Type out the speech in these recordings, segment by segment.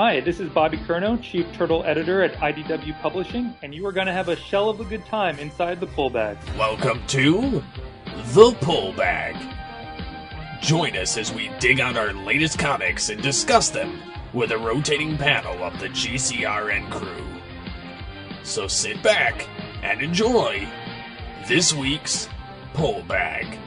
Hi, this is Bobby Curnow, Chief Turtle Editor at IDW Publishing, and you are going to have a shell of a good time inside the Pull Bag. Welcome to The Pull Bag. Join us as we dig out our latest comics and discuss them with a rotating panel of the GCRN crew. So sit back and enjoy this week's Pull Bag.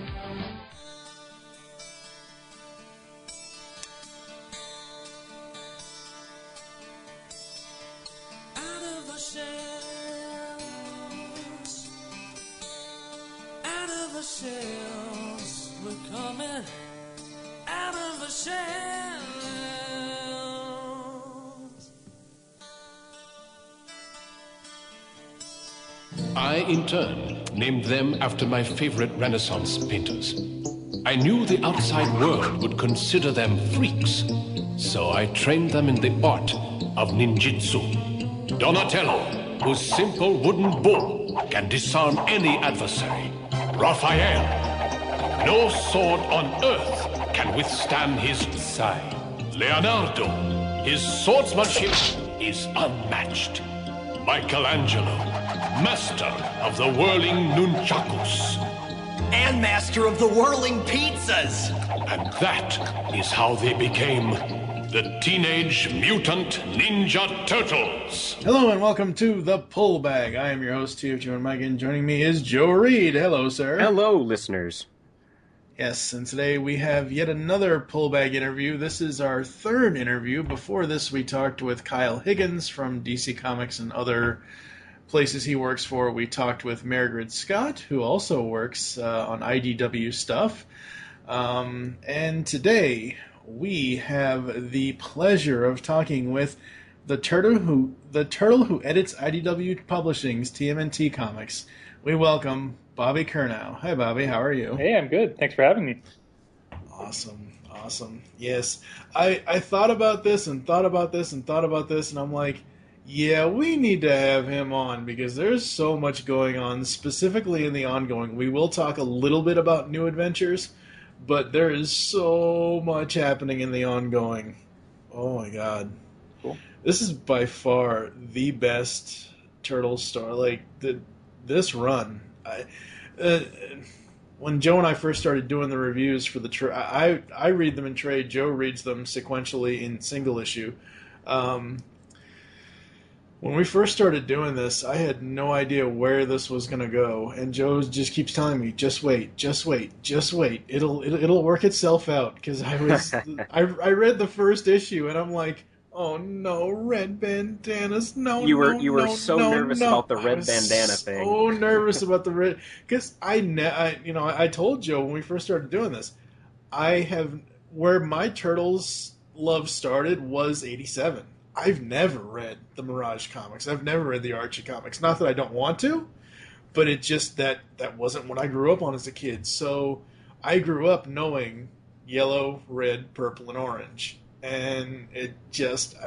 Shells, we're coming out of the shells. I, in turn, named them after my favorite Renaissance painters. I knew the outside world would consider them freaks, so I trained them in the art of ninjutsu. Donatello, whose simple wooden bull can disarm any adversary. Raphael, no sword on earth can withstand his sai. Leonardo, his swordsmanship is unmatched. Michelangelo, master of the whirling nunchakus. And master of the whirling pizzas. And that is how they became the Teenage Mutant Ninja Turtles. Hello and welcome to The Pull Bag. I am your host, Chief Joe Mike, and joining me is Joe Reed. Hello, sir. Hello, listeners. Yes, and today we have yet another Pull Bag interview. This is our third interview. Before this, we talked with Kyle Higgins from DC Comics and other places he works for. We talked with Margaret Scott, who also works on IDW stuff. And today we have the pleasure of talking with the turtle who edits IDW Publishing's TMNT comics. We welcome Bobby Curnow. Hi, Bobby. How are you? Hey, I'm good. Thanks for having me. Awesome. Yes, I thought about this and thought about this and thought about this, and I'm like, yeah, we need to have him on because there's so much going on, specifically in the ongoing. We will talk a little bit about New Adventures, but there is so much happening in the ongoing. Oh my god. Cool. This is by far the best Turtle story. Like, this run. When Joe and I first started doing the reviews for the trade, I read them in trade. Joe reads them sequentially in single issue. When we first started doing this, I had no idea where this was going to go, and Joe just keeps telling me, "Just wait, just wait, just wait. It'll work itself out." Because I read the first issue, and I'm like, "Oh no, red bandanas! No, you were so nervous about the red bandana thing. So nervous about the red, because I told Joe when we first started doing this, where my Turtles love started was '87. I've never read the Mirage comics. I've never read the Archie comics. Not that I don't want to, but it just that wasn't what I grew up on as a kid. So I grew up knowing yellow, red, purple, and orange. And I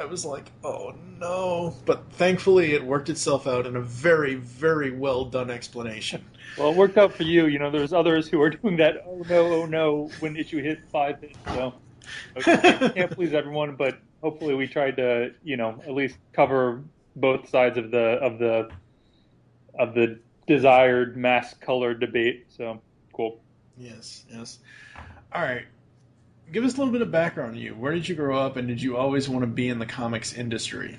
was like, oh no. But thankfully it worked itself out in a very, very well done explanation. Well, it worked out for you. You know, there's others who are doing that, oh no, when issue hit 5 hits. So can't please everyone, but hopefully we tried to, at least cover both sides of the desired mass color debate. So cool. Yes. All right. Give us a little bit of background on you. Where did you grow up, and did you always want to be in the comics industry?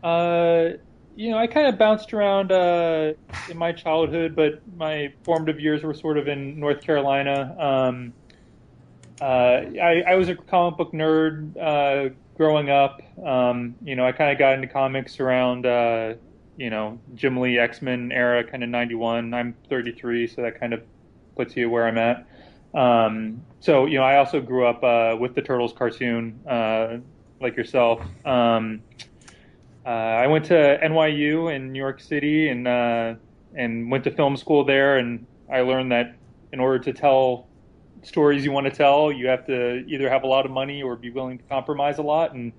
I kind of bounced around in my childhood, but my formative years were sort of in North Carolina. I was a comic book nerd growing up. I kind of got into comics around, Jim Lee X-Men era, kind of 91. I'm 33, so that kind of puts you where I'm at. I also grew up with the Turtles cartoon, like yourself. I went to NYU in New York City and went to film school there, and I learned that in order to tell stories you want to tell, you have to either have a lot of money or be willing to compromise a lot. And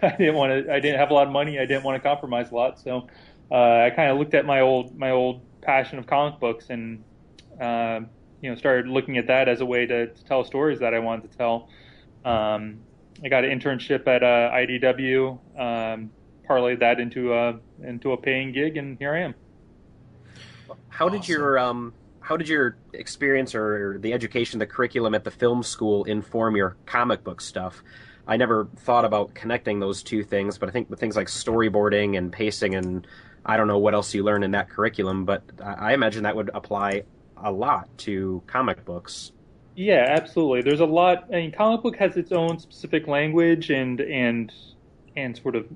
I didn't have a lot of money. I didn't want to compromise a lot. So I kind of looked at my old passion of comic books and started looking at that as a way to tell stories that I wanted to tell. I got an internship at IDW, parlayed that into a paying gig, and here I am. How did your experience or the education, the curriculum at the film school inform your comic book stuff? I never thought about connecting those two things, but I think with things like storyboarding and pacing and I don't know what else you learn in that curriculum, but I imagine that would apply a lot to comic books. Yeah, absolutely. There's a lot. I mean, comic book has its own specific language and sort of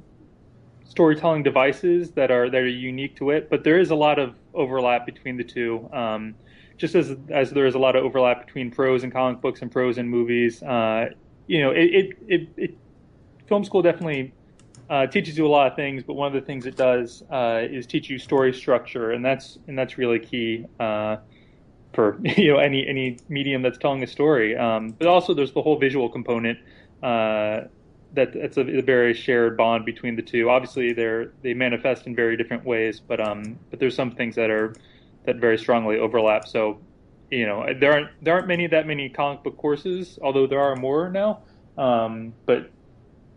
storytelling devices that are unique to it, but there is a lot of overlap between the two. Just as there is a lot of overlap between prose and comic books and prose and movies. Film school definitely teaches you a lot of things, but one of the things it does is teach you story structure, and that's really key for any medium that's telling a story. But also there's the whole visual component. That's a very shared bond between the two. Obviously, they manifest in very different ways, but there's some things that very strongly overlap. So, there aren't that many comic book courses, although there are more now. But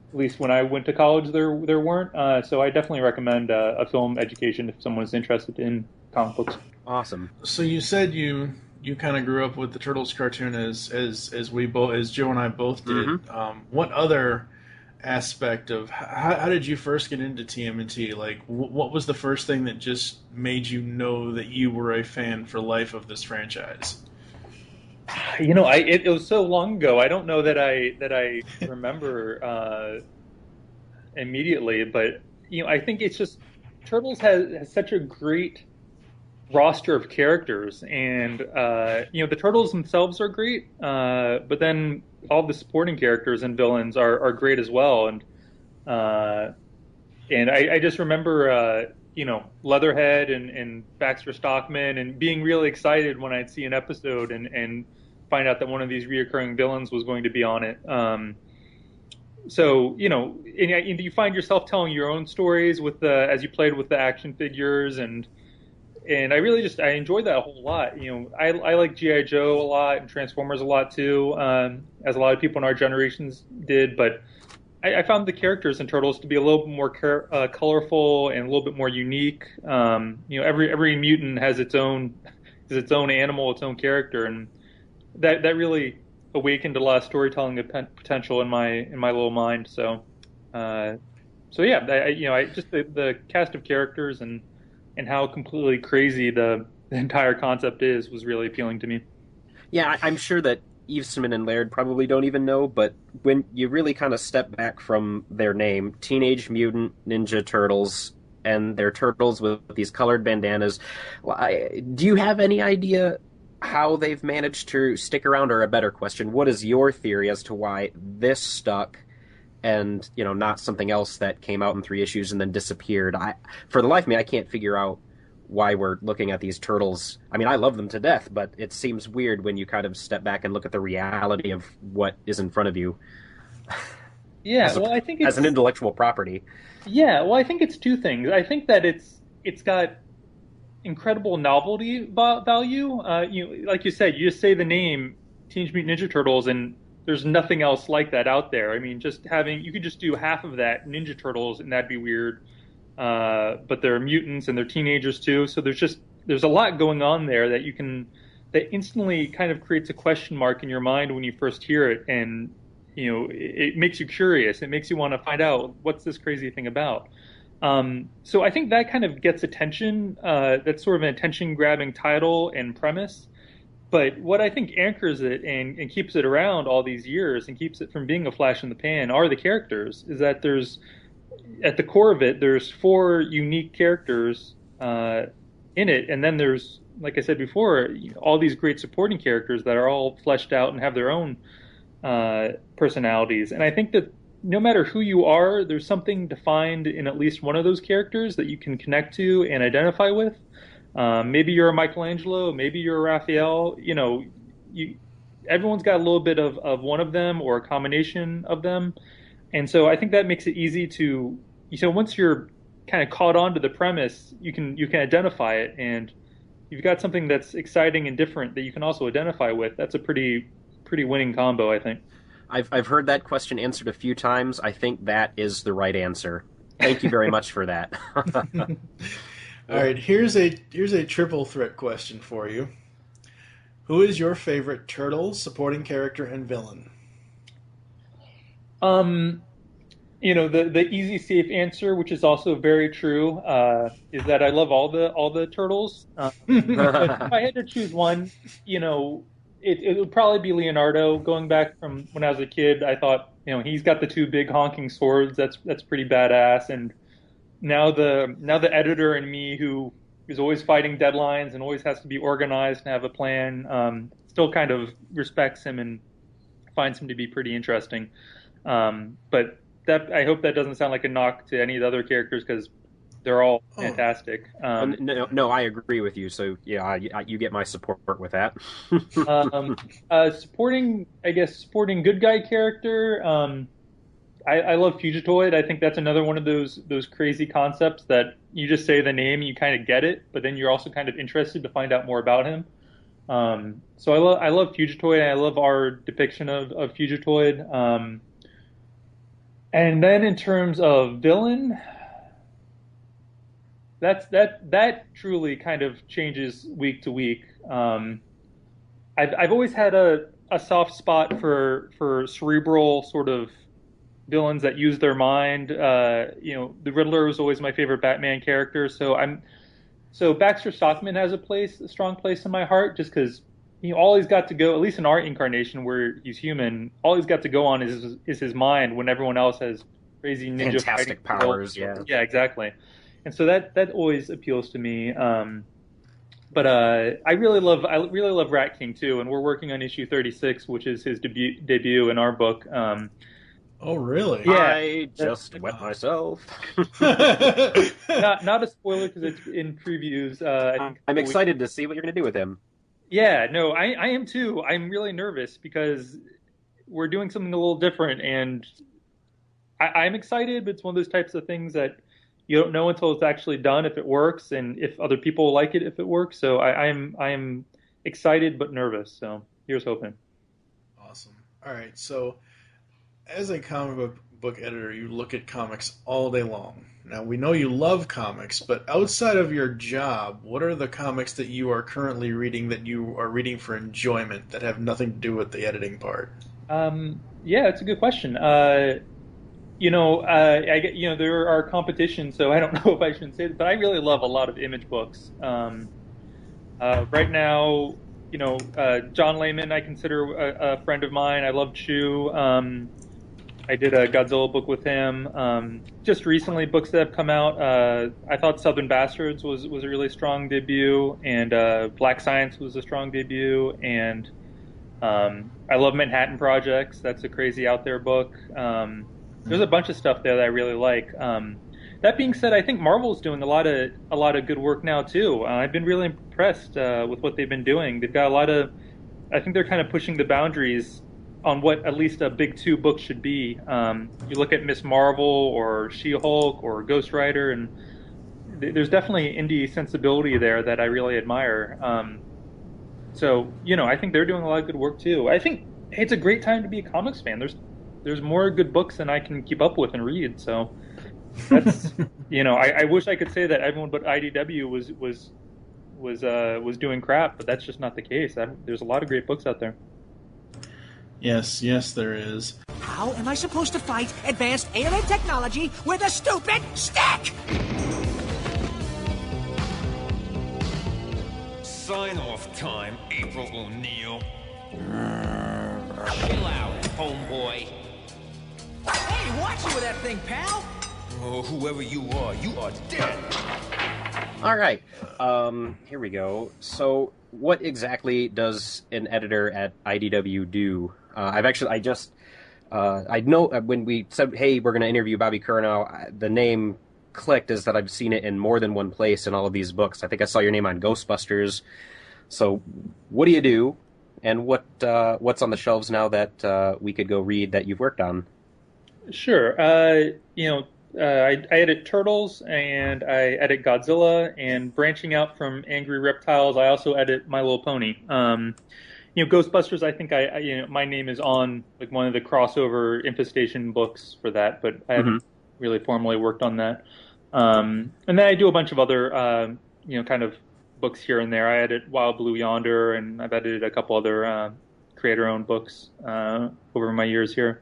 at least when I went to college, there weren't. So I definitely recommend a film education if someone's interested in comic books. Awesome. So you said you kind of grew up with the Turtles cartoon as Joe and I both did. Mm-hmm. What other aspect of how did you first get into TMNT? Like, what was the first thing that just made you know that you were a fan for life of this franchise? It was so long ago. I don't know that I remember immediately, but I think it's just Turtles has such a great roster of characters, and the Turtles themselves are great, but then all the supporting characters and villains are great as well, and I just remember Leatherhead and Baxter Stockman, and being really excited when I'd see an episode and find out that one of these reoccurring villains was going to be on it. So and you find yourself telling your own stories as you played with the action figures, and I really I enjoyed that a whole lot. I like G.I. Joe a lot and Transformers a lot too, as a lot of people in our generations did. But I found the characters in Turtles to be a little bit more colorful and a little bit more unique. Every mutant has its own animal, its own character, and that really awakened a lot of storytelling potential in my little mind. So yeah, just the cast of characters and how completely crazy the entire concept was really appealing to me. Yeah, I'm sure that Eveson and Laird probably don't even know, but when you really kind of step back from their name, Teenage Mutant Ninja Turtles, and they're turtles with these colored bandanas, do you have any idea how they've managed to stick around? Or a better question, what is your theory as to why this stuck and not something else that came out in 3 issues and then disappeared? For the life of me, I can't figure out why we're looking at these turtles. I mean, I love them to death, but it seems weird when you kind of step back and look at the reality of what is in front of you. Yeah, I think as an intellectual property. Yeah, well, I think it's two things. I think that it's got incredible novelty value. Like you said, you just say the name Teenage Mutant Ninja Turtles, and there's nothing else like that out there. I mean, you could just do half of that Ninja Turtles, and that'd be weird. But they're mutants and they're teenagers too, so there's a lot going on there that instantly kind of creates a question mark in your mind when you first hear it, and it makes you curious. It makes you want to find out what's this crazy thing about. So I think that kind of gets attention. That's sort of an attention-grabbing title and premise. But what I think anchors it and keeps it around all these years and keeps it from being a flash in the pan are the characters. Is that at the core of it, there's 4 unique characters in it, and then there's, like I said before, all these great supporting characters that are all fleshed out and have their own personalities. And I think that no matter who you are, there's something defined in at least one of those characters that you can connect to and identify with. Maybe you're a Michelangelo, maybe you're a Raphael. Everyone's got a little bit of one of them or a combination of them. And so I think that makes it easy to, once you're kind of caught on to the premise, you can identify it, and you've got something that's exciting and different that you can also identify with. That's a pretty winning combo, I think. I've heard that question answered a few times. I think that is the right answer. Thank you very much for that. All right, here's a triple threat question for you. Who is your favorite turtle, supporting character, and villain? The easy, safe answer, which is also very true, is that I love all the turtles. But if I had to choose one, it would probably be Leonardo. Going back from when I was a kid, I thought, he's got the two big honking swords. That's pretty badass. And now the editor in me, who is always fighting deadlines and always has to be organized and have a plan, still kind of respects him and finds him to be pretty interesting. But I hope that doesn't sound like a knock to any of the other characters, because they're all fantastic. No, I agree with you. So yeah, you get my support with that. Supporting good guy character. I love Fugitoid. I think that's another one of those crazy concepts that you just say the name and you kind of get it, but then you're also kind of interested to find out more about him. So I love Fugitoid, and I love our depiction of Fugitoid. And then in terms of villain, that truly kind of changes week to week. I've always had a soft spot for cerebral sort of villains that use their mind. The Riddler was always my favorite Batman character, so Baxter Stockman has a strong place in my heart, just because all he's got to go, at least in our incarnation where he's human, all he's got to go on is his mind, when everyone else has crazy ninja fantastic powers. Yeah, exactly. And so that always appeals to me. But I really love Rat King too, and we're working on issue 36, which is his debut in our book. Oh, really? Yeah. I just wet myself. Not a spoiler because it's in previews. I'm excited to see what you're going to do with him. Yeah, no, I am too. I'm really nervous because we're doing something a little different, and I'm excited, but it's one of those types of things that you don't know until it's actually done, if it works, and if other people like it, if it works. So I am excited but nervous. So here's hoping. Awesome. All right, so as a comic book editor, you look at comics all day long. Now, we know you love comics, but outside of your job, what are the comics that you are currently reading that you are reading for enjoyment that have nothing to do with the editing part? Yeah, it's a good question. There are competitions, so I don't know if I shouldn't say this, but I really love a lot of Image books. Right now, John Layman I consider a friend of mine. I love Chew. I did a Godzilla book with him. Just recently, books that have come out. I thought Southern Bastards was a really strong debut, and Black Science was a strong debut, and I love Manhattan Projects. That's a crazy out there book. There's a bunch of stuff there that I really like. That being said, I think Marvel's doing a lot of good work now too. I've been really impressed with what they've been doing. They've got a lot of. I think they're kind of pushing the boundaries on what at least a big two book should be. You look at Miss Marvel or She-Hulk or Ghost Rider, and there's definitely indie sensibility there that I really admire. I think they're doing a lot of good work too. I think it's a great time to be a comics fan. There's more good books than I can keep up with and read. So that's I wish I could say that everyone but IDW was doing crap, but that's just not the case. There's a lot of great books out there. Yes, there is. How am I supposed to fight advanced alien technology with a stupid stick? Sign off time, April O'Neil. Chill out, homeboy. Hey, watch you with that thing, pal! Oh, whoever you are dead. All right, here we go. So, what exactly does an editor at IDW do? I know when we said, hey, we're going to interview Bobby Curnow, the name clicked is that I've seen it in more than one place in all of these books. I think I saw your name on Ghostbusters. So, what do you do, and what's on the shelves now that we could go read that you've worked on? Sure. I edit Turtles, and I edit Godzilla, and branching out from Angry Reptiles, I also edit My Little Pony. Ghostbusters. I think my name is on like one of the crossover infestation books for that, but I haven't really formally worked on that. And then I do a bunch of other, kind of books here and there. I edit Wild Blue Yonder, and I've edited a couple other creator-owned books over my years here.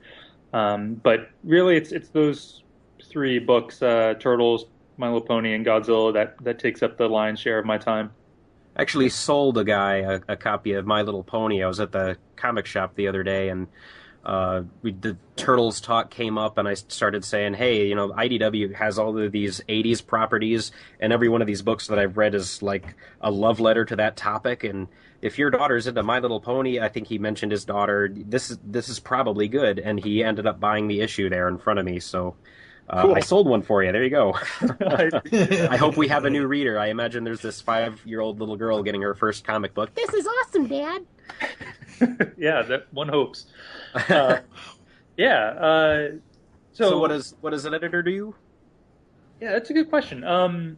But really, it's those three books: Turtles, My Little Pony, and Godzilla that takes up the lion's share of my time. I actually sold a guy a copy of My Little Pony. I was at the comic shop the other day, and the Turtles talk came up, and I started saying, hey, IDW has all of these 80s properties, and every one of these books that I've read is like a love letter to that topic, and if your daughter's into My Little Pony, I think he mentioned his daughter, this is probably good, and he ended up buying the issue there in front of me, so... Cool. I sold one for you. There you go. I hope we have a new reader. I imagine there's this 5-year-old little girl getting her first comic book. This is awesome, Dad. Yeah, that one hopes. So what does an editor do? Yeah, that's a good question. A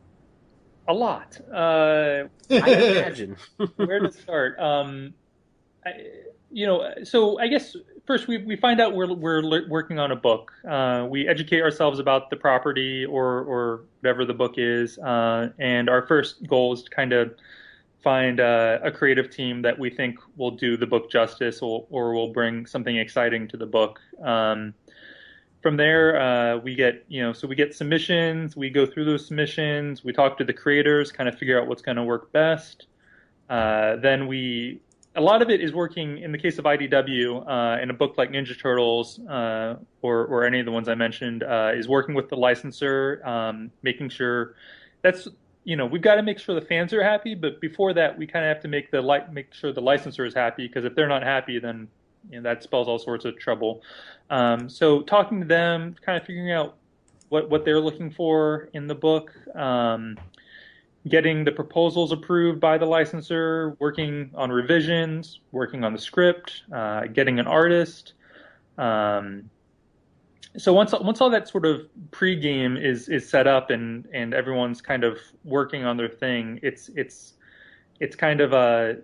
lot. I imagine. Where to start? So I guess first we find out we're working on a book. We educate ourselves about the property or whatever the book is, and our first goal is to kind of find a creative team that we think will do the book justice or will bring something exciting to the book. From there, we get submissions. We go through those submissions. We talk to the creators, kind of figure out what's going to work best. Then a lot of it is working, in the case of IDW, in a book like Ninja Turtles or any of the ones I mentioned, is working with the licensor, making sure we've got to make sure the fans are happy, but before that, we kind of have to make sure the licensor is happy, because if they're not happy, then that spells all sorts of trouble. So talking to them, kind of figuring out what they're looking for in the book, getting the proposals approved by the licensor, working on revisions, working on the script, getting an artist. So once all that sort of pre-game is set up and everyone's kind of working on their thing, it's kind of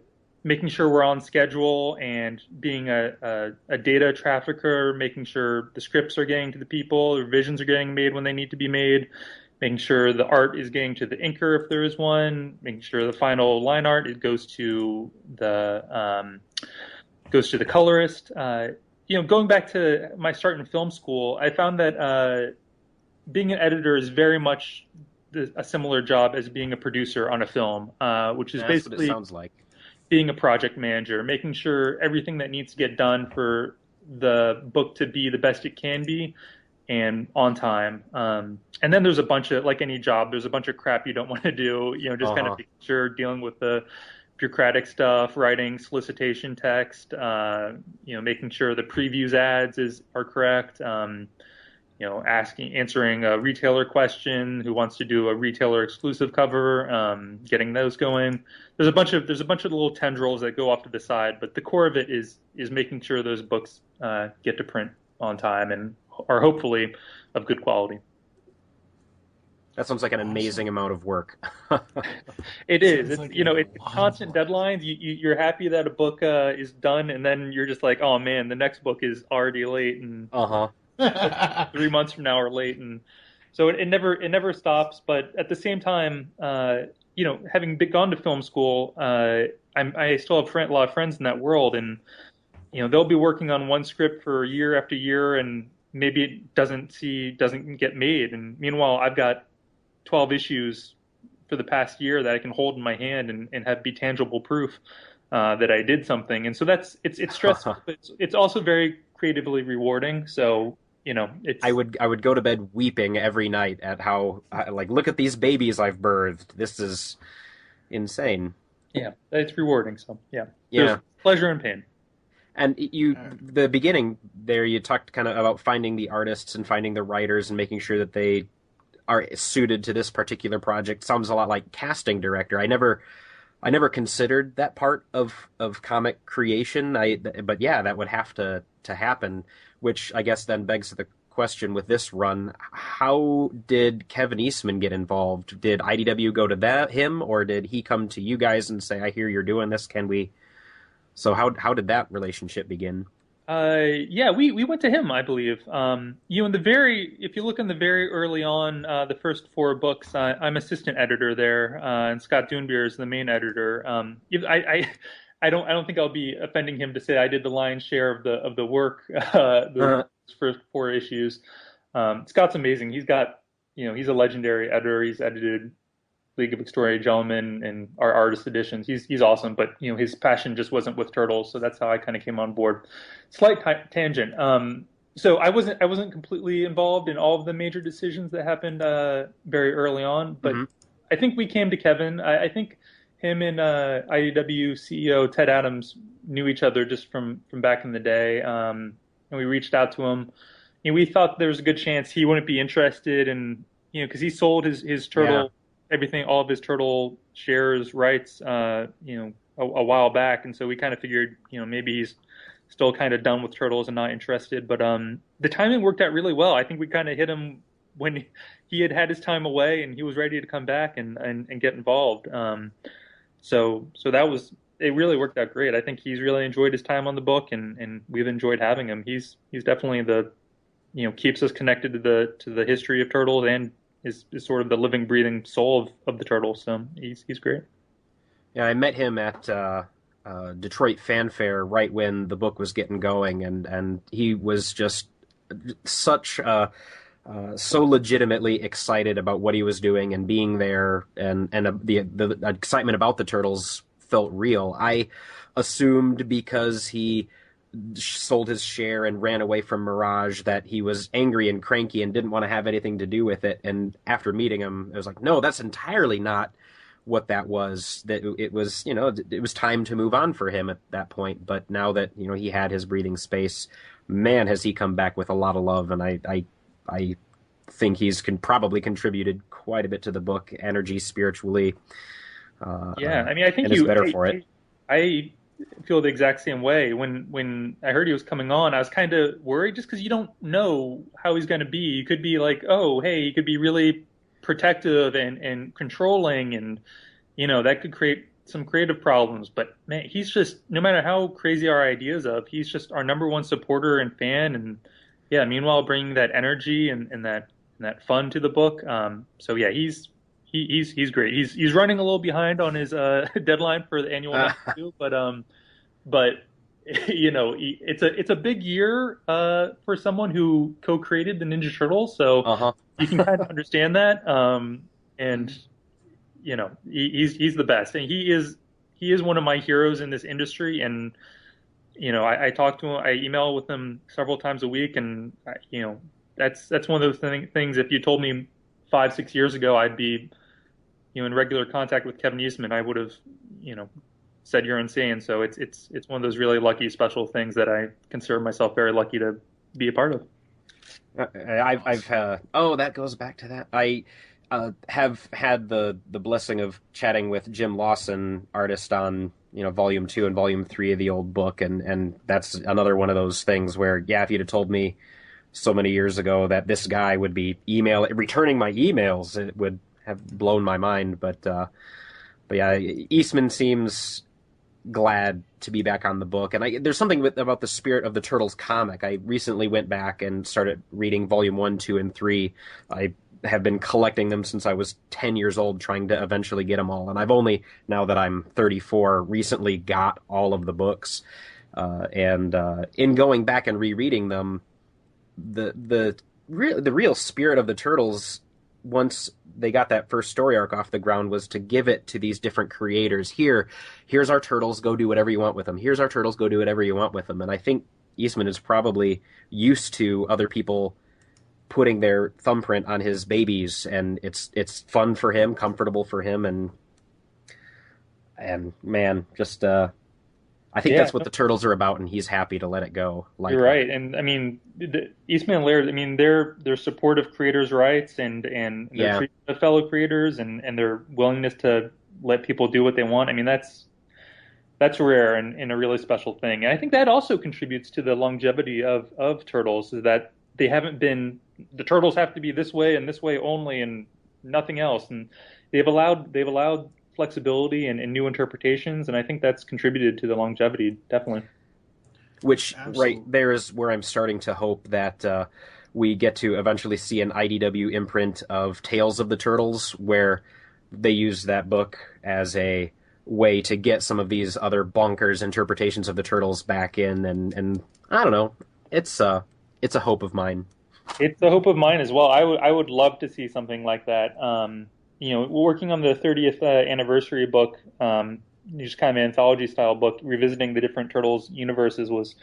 making sure we're on schedule and being a data trafficker, making sure the scripts are getting to the people, the revisions are getting made when they need to be made, making sure the art is getting to the inker if there is one, making sure the final line art goes to the colorist. Going back to my start in film school, I found that being an editor is very much a similar job as being a producer on a film, which is basically what it sounds like. Being a project manager, making sure everything that needs to get done for the book to be the best it can be and on time. And then there's a bunch of, like any job, there's a bunch of crap you don't want to do, just kind of making sure, dealing with the bureaucratic stuff, writing solicitation text, making sure the previews ads are correct, answering a retailer question who wants to do a retailer exclusive cover, getting those going. There's a bunch of little tendrils that go off to the side, but the core of it is making sure those books get to print on time and are hopefully of good quality. That sounds like an amazing amount of work. It is. It's constant deadlines. You're happy that a book is done, and then you're just like, oh man, the next book is already late, and 3 months from now are late, and so it never stops. But at the same time, having gone to film school, I still have a lot of friends in that world, and they'll be working on one script for year after year, and maybe it doesn't get made, and meanwhile I've got 12 issues for the past year that I can hold in my hand and have be tangible proof that I did something. And so it's stressful, but it's also very creatively rewarding. So, I would go to bed weeping every night at how, look at these babies I've birthed. This is insane. Yeah, it's rewarding. So yeah. There's pleasure and pain. And the beginning there, you talked kind of about finding the artists and finding the writers and making sure that they are suited to this particular project. Sounds a lot like casting director. I never considered that part of comic creation. But yeah, that would have to happen, which I guess then begs the question with this run, how did Kevin Eastman get involved? Did IDW go to him, or did he come to you guys and say, I hear you're doing this, can we So how did that relationship begin? Yeah, we went to him, I believe. If you look in the very early on, the first four books, I'm assistant editor there, and Scott Dunbier is the main editor. I don't think I'll be offending him to say I did the lion's share of the work, the first four issues. Scott's amazing. He's a legendary editor. He's edited League of Extraordinary Gentlemen and our artist editions. He's awesome, but his passion just wasn't with turtles, so that's how I kind of came on board. Slight tangent. So I wasn't completely involved in all of the major decisions that happened very early on, but I think we came to Kevin. I think him and IDW CEO Ted Adams knew each other just from back in the day, and we reached out to him. We thought there was a good chance he wouldn't be interested in, because he sold his turtle. Yeah. Everything, all of his turtle shares rights, a while back, and so we kind of figured, maybe he's still kind of done with turtles and not interested. But the timing worked out really well. I think we kind of hit him when he had his time away and he was ready to come back and get involved. So it really worked out great. I think he's really enjoyed his time on the book, and we've enjoyed having him. He's definitely keeps us connected to the history of turtles and is sort of the living, breathing soul of the turtles. So he's great. Yeah, I met him at Detroit Fan Fair right when the book was getting going, and he was just such so legitimately excited about what he was doing and being there, and the excitement about the turtles felt real. I assumed because he sold his share and ran away from Mirage that he was angry and cranky and didn't want to have anything to do with it. And after meeting him, I was like, no, that's entirely not what that was. That it was, it was time to move on for him at that point. But now that, he had his breathing space, man, has he come back with a lot of love. And I think he's probably contributed quite a bit to the book, energy, spiritually. Yeah, I mean, I think and is better for it. I feel the exact same way. When I heard he was coming on, I was kind of worried just because you don't know how he's going to be. You could be like, oh, hey, he could be really protective and controlling, and that could create some creative problems. But man, he's just, no matter how crazy our ideas of, he's just our number one supporter and fan. And yeah, meanwhile bringing that energy and that fun to the book. So yeah, he's great. He's running a little behind on his deadline for the annual issue, but it's a big year for someone who co-created the Ninja Turtles, so you can kind of understand that. And he's the best, and he is one of my heroes in this industry. And I talk to him, I email with him several times a week, and that's one of those things. If you told me 5-6 years ago I'd be in regular contact with Kevin Eastman, I would have, said you're insane. So it's one of those really lucky, special things that I consider myself very lucky to be a part of. That goes back to that. I have had the blessing of chatting with Jim Lawson, artist on Volume 2 and Volume 3 of the old book, and that's another one of those things where, yeah, if you'd have told me so many years ago that this guy would be returning my emails, it would have blown my mind. But yeah, Eastman seems glad to be back on the book, and there's something about the spirit of the Turtles comic. I recently went back and started reading Volume 1, 2, and 3. I have been collecting them since I was 10 years old, trying to eventually get them all, and I've only, now that I'm 34, recently got all of the books. And in going back and rereading them, the real spirit of the Turtles, once they got that first story arc off the ground, was to give it to these different creators. Here's our turtles, go do whatever you want with them. Here's our turtles, go do whatever you want with them. And I think Eastman is probably used to other people putting their thumbprint on his babies, and it's fun for him, comfortable for him, and man, just I think that's what the Turtles are about, and he's happy to let it go. You're right, and I mean, Eastman and Laird, I mean, they're supportive of creators' rights, and they're treating the fellow creators, and their willingness to let people do what they want. I mean, that's rare and a really special thing. And I think that also contributes to the longevity of Turtles, is that they haven't been, the Turtles have to be this way and this way only and nothing else. And they've allowed flexibility and new interpretations, and I think that's contributed to the longevity, definitely. Which, Absolutely. right there is where I'm starting to hope that we get to eventually see an IDW imprint of Tales of the Turtles, where they use that book as a way to get some of these other bonkers interpretations of the Turtles back in, and I don't know, it's a hope of mine. It's a hope of mine as well. I would love to see something like that. Working on the 30th anniversary book, just kind of an anthology style book, revisiting the different Turtles universes was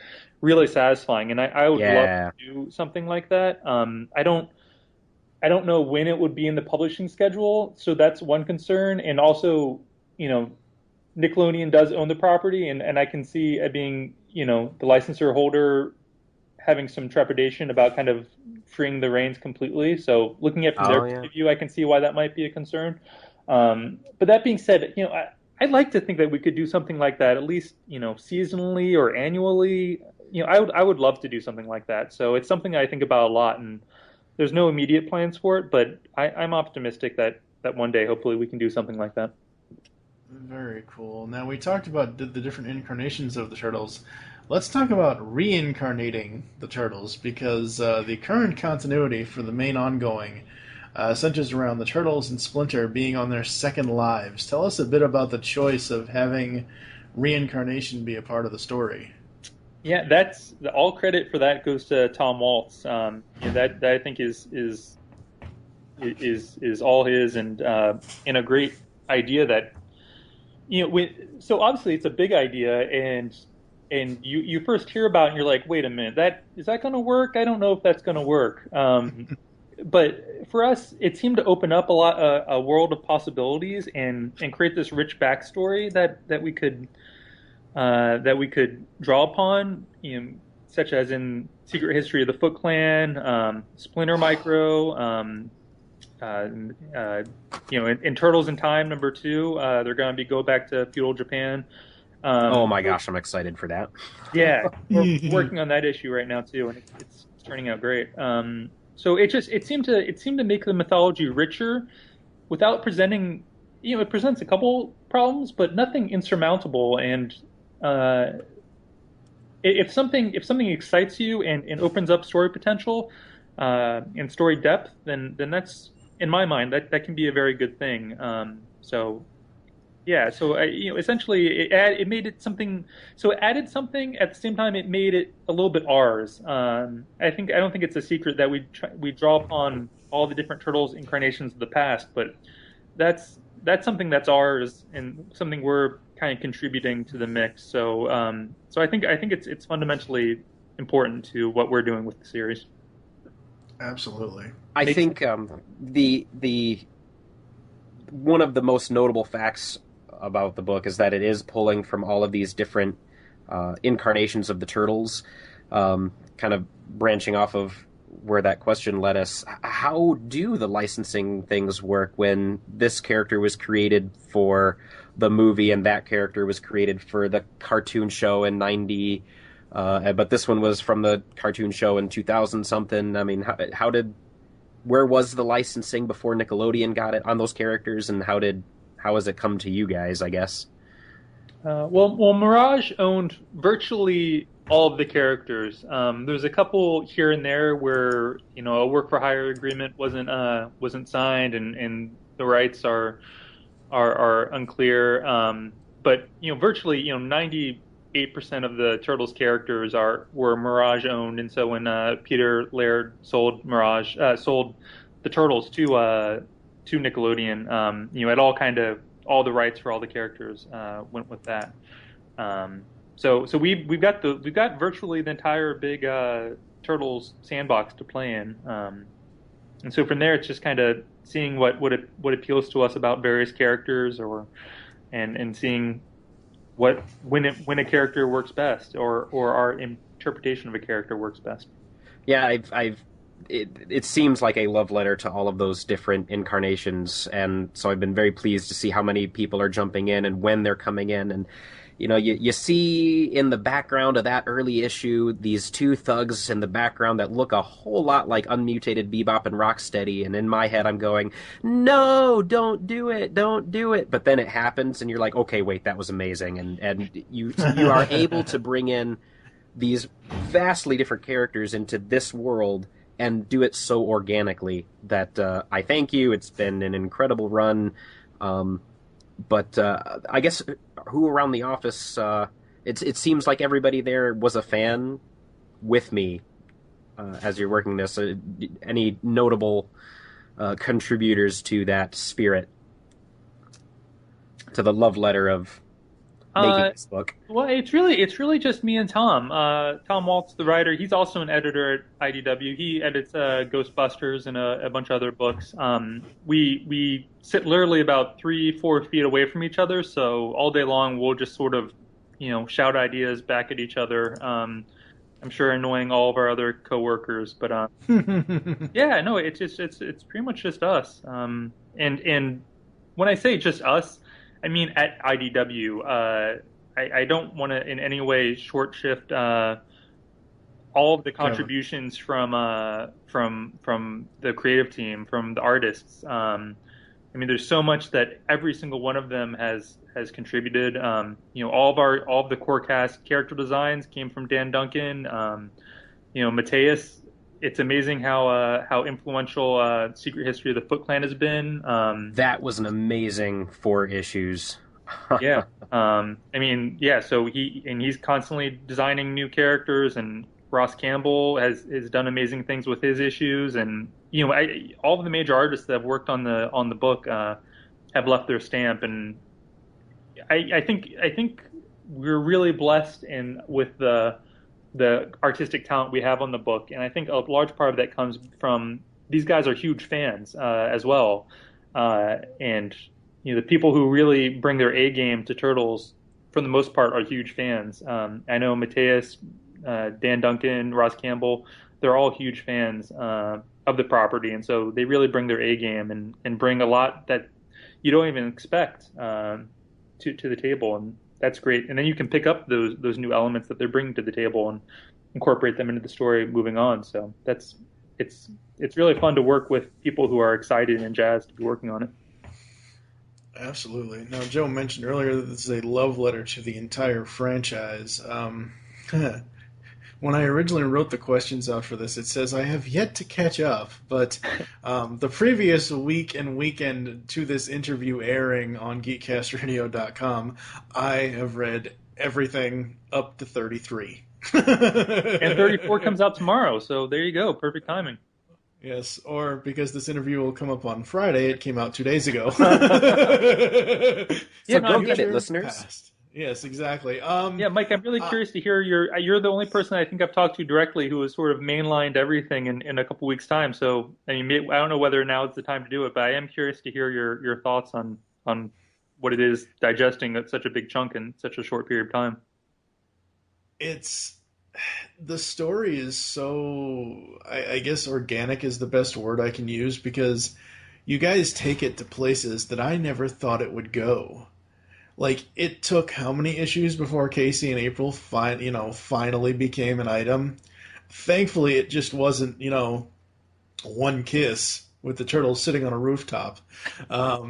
really satisfying, and I would love to do something like that. I don't know when it would be in the publishing schedule, so that's one concern. And also, Nickelodeon does own the property, and I can see it being, the licensor holder having some trepidation about kind of freeing the reins completely. So looking at it from their point of view, I can see why that might be a concern. But that being said, I'd like to think that we could do something like that, at least, seasonally or annually. I would love to do something like that. So it's something I think about a lot, and there's no immediate plans for it, but I'm optimistic that one day, hopefully, we can do something like that. Very cool. Now, we talked about the different incarnations of the Turtles. Let's talk about reincarnating the Turtles, because the current continuity for the main ongoing centers around the Turtles and Splinter being on their second lives. Tell us a bit about the choice of having reincarnation be a part of the story. Yeah, that's all credit for that goes to Tom Waltz. That I think is all his, and a great idea that so obviously it's a big idea, and you first hear about it and you're like, wait a minute, is that going to work? I don't know if that's going to work. But for us, it seemed to open up a world of possibilities and create this rich backstory that we could draw upon, such as in Secret History of the Foot Clan, Splinter Micro, in Turtles in Time #2, they're going to go back to feudal Japan. Oh my gosh, I'm excited for that. Yeah, we're working on that issue right now too, and it's turning out great. So it seemed to make the mythology richer without presenting. It presents a couple problems, but nothing insurmountable. And if something excites you and opens up story potential and story depth, then that's, in my mind, that can be a very good thing. So essentially it made it something. So it added something at the same time. It made it a little bit ours. I don't think it's a secret that we draw upon all the different Turtles incarnations of the past, but that's something that's ours and something we're kind of contributing to the mix. So I think it's fundamentally important to what we're doing with the series. Absolutely. I think the one of the most notable facts about the book is that it is pulling from all of these different incarnations of the Turtles, kind of branching off of where that question led us. How do the licensing things work when this character was created for the movie and that character was created for the cartoon show in 90, but this one was from the cartoon show in 2000 something? I mean, where was the licensing before Nickelodeon got it on those characters, and how has it come to you guys, I guess? Well, Mirage owned virtually all of the characters. There's a couple here and there where a work for hire agreement wasn't signed, and the rights are unclear. But virtually 98% of the Turtles characters were Mirage owned, and so when Peter Laird sold the Turtles to Nickelodeon, all the rights for all the characters went with that. So we've got virtually the entire big Turtles sandbox to play in, and so from there it's just kind of seeing what appeals to us about various characters, and seeing when a character works best, or our interpretation of a character works best. Yeah, it seems like a love letter to all of those different incarnations, and so I've been very pleased to see how many people are jumping in and when they're coming in, and you see in the background of that early issue these two thugs in the background that look a whole lot like unmutated Bebop and Rocksteady, and in my head I'm going, no, don't do it, don't do it. But then it happens, and you're like, okay, wait, that was amazing, and you are able to bring in these vastly different characters into this world and do it so organically that I thank you. It's been an incredible run. But I guess who around the office, it seems like everybody there was a fan with me as you're working this. Any notable contributors to that spirit, to the love letter of making this book? Well, it's really just me and Tom. Tom Waltz, the writer, he's also an editor at IDW. He edits Ghostbusters and a bunch of other books. We sit literally about 3-4 feet away from each other, so all day long we'll just sort of, shout ideas back at each other. I'm sure annoying all of our other coworkers, but yeah, no, it's pretty much just us. And when I say just us, I mean, at IDW, I don't want to in any way short shift all of the contributions from the creative team, from the artists. I mean, there's so much that every single one of them has contributed. All of the core cast character designs came from Dan Duncan. Mateus. It's amazing how influential Secret History of the Foot Clan has been. That was an amazing 4 issues. Yeah. So he's constantly designing new characters, and Ross Campbell has done amazing things with his issues, and all of the major artists that have worked on the book have left their stamp, and I think we're really blessed with the artistic talent we have on the book, and I think a large part of that comes from these guys are huge fans as well, and the people who really bring their A game to Turtles, for the most part, are huge fans. I know Mateus, Dan Duncan, Ross Campbell, they're all huge fans of the property, and so they really bring their A game and bring a lot that you don't even expect to the table, and that's great. And then you can pick up those new elements that they're bringing to the table and incorporate them into the story moving on. So it's really fun to work with people who are excited and jazzed to be working on it. Absolutely. Now, Joe mentioned earlier that this is a love letter to the entire franchise. When I originally wrote the questions out for this, it says I have yet to catch up, but the previous week and weekend to this interview airing on GeekCastRadio.com, I have read everything up to 33. And 34 comes out tomorrow, so there you go. Perfect timing. Yes, or because this interview will come up on Friday, it came out 2 days ago. So go get it, listeners. Past. Yes, exactly. Yeah, Mike, I'm really curious to hear you're the only person I think I've talked to directly who has sort of mainlined everything in a couple weeks' time. So, I mean, I don't know whether now is the time to do it, but I am curious to hear your thoughts on what it is digesting such a big chunk in such a short period of time. The story is so, I guess organic is the best word I can use, because you guys take it to places that I never thought it would go. Like, it took how many issues before Casey and April finally became an item? Thankfully, it just wasn't, one kiss with the turtles sitting on a rooftop. But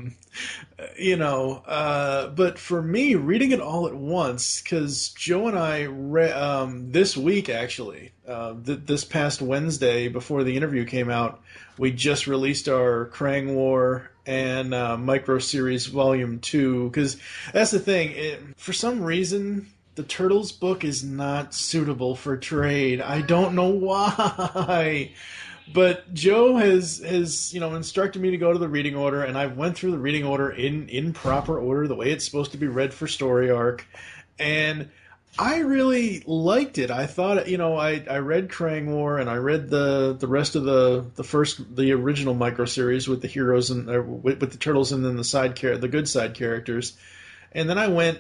for me, reading it all at once, because Joe and I read this week, actually, this past Wednesday before the interview came out, we just released our Krang War and Micro Series Volume 2, because that's the thing. For some reason, the Turtles book is not suitable for trade. I don't know why. But Joe has instructed me to go to the reading order, and I went through the reading order in proper order, the way it's supposed to be read for story arc, and I really liked it. I thought, I read Krang War, and I read the rest of the original micro series with the heroes and with the turtles, and then the good side characters. And then I went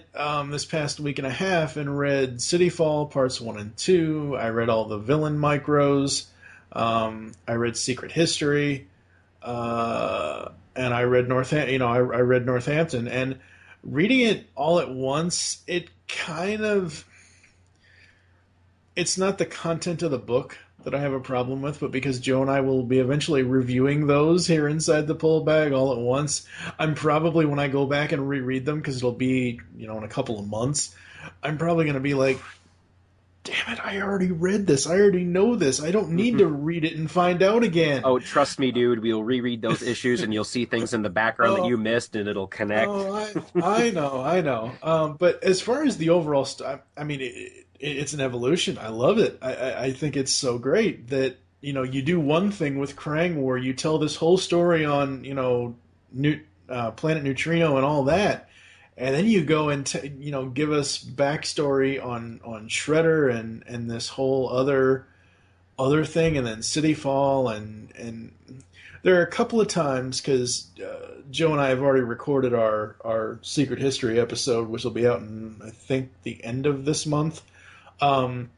this past week and a half and read City Fall parts 1 and 2. I read all the villain micros. I read Secret History, and I read I read Northampton, and Reading it all at once, it's not the content of the book that I have a problem with, but because Joe and I will be eventually reviewing those here inside the pull bag all at once, I'm probably, when I go back and reread them, because it'll be, in a couple of months, I'm probably going to be like, damn it, I already read this. I already know this. I don't need to read it and find out again. Oh, trust me, dude. We'll reread those issues, and you'll see things in the background that you missed, and it'll connect. Oh, I know. But as far as the overall I mean, it's an evolution. I love it. I think it's so great that, you do one thing with Krang where you tell this whole story on, Planet Neutrino and all that. And then you go and give us backstory on Shredder and this whole other thing, and then City Fall, and there are a couple of times, because Joe and I have already recorded our Secret History episode, which will be out in, I think, the end of this month. When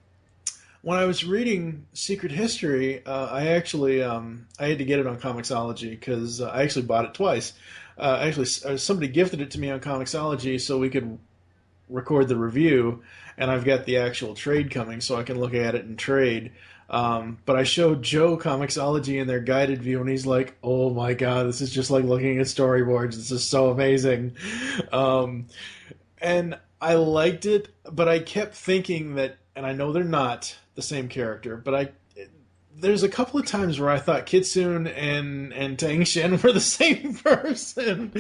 I was reading Secret History, I actually I had to get it on Comixology because I actually bought it twice. Somebody gifted it to me on Comixology so we could record the review, and I've got the actual trade coming so I can look at it and trade. But I showed Joe Comixology in their guided view, and he's like, "Oh my god, this is just like looking at storyboards. This is so amazing." And I liked it, but I kept thinking that, and I know they're not the same character, but there's a couple of times where I thought Kitsune and Tang Shen were the same person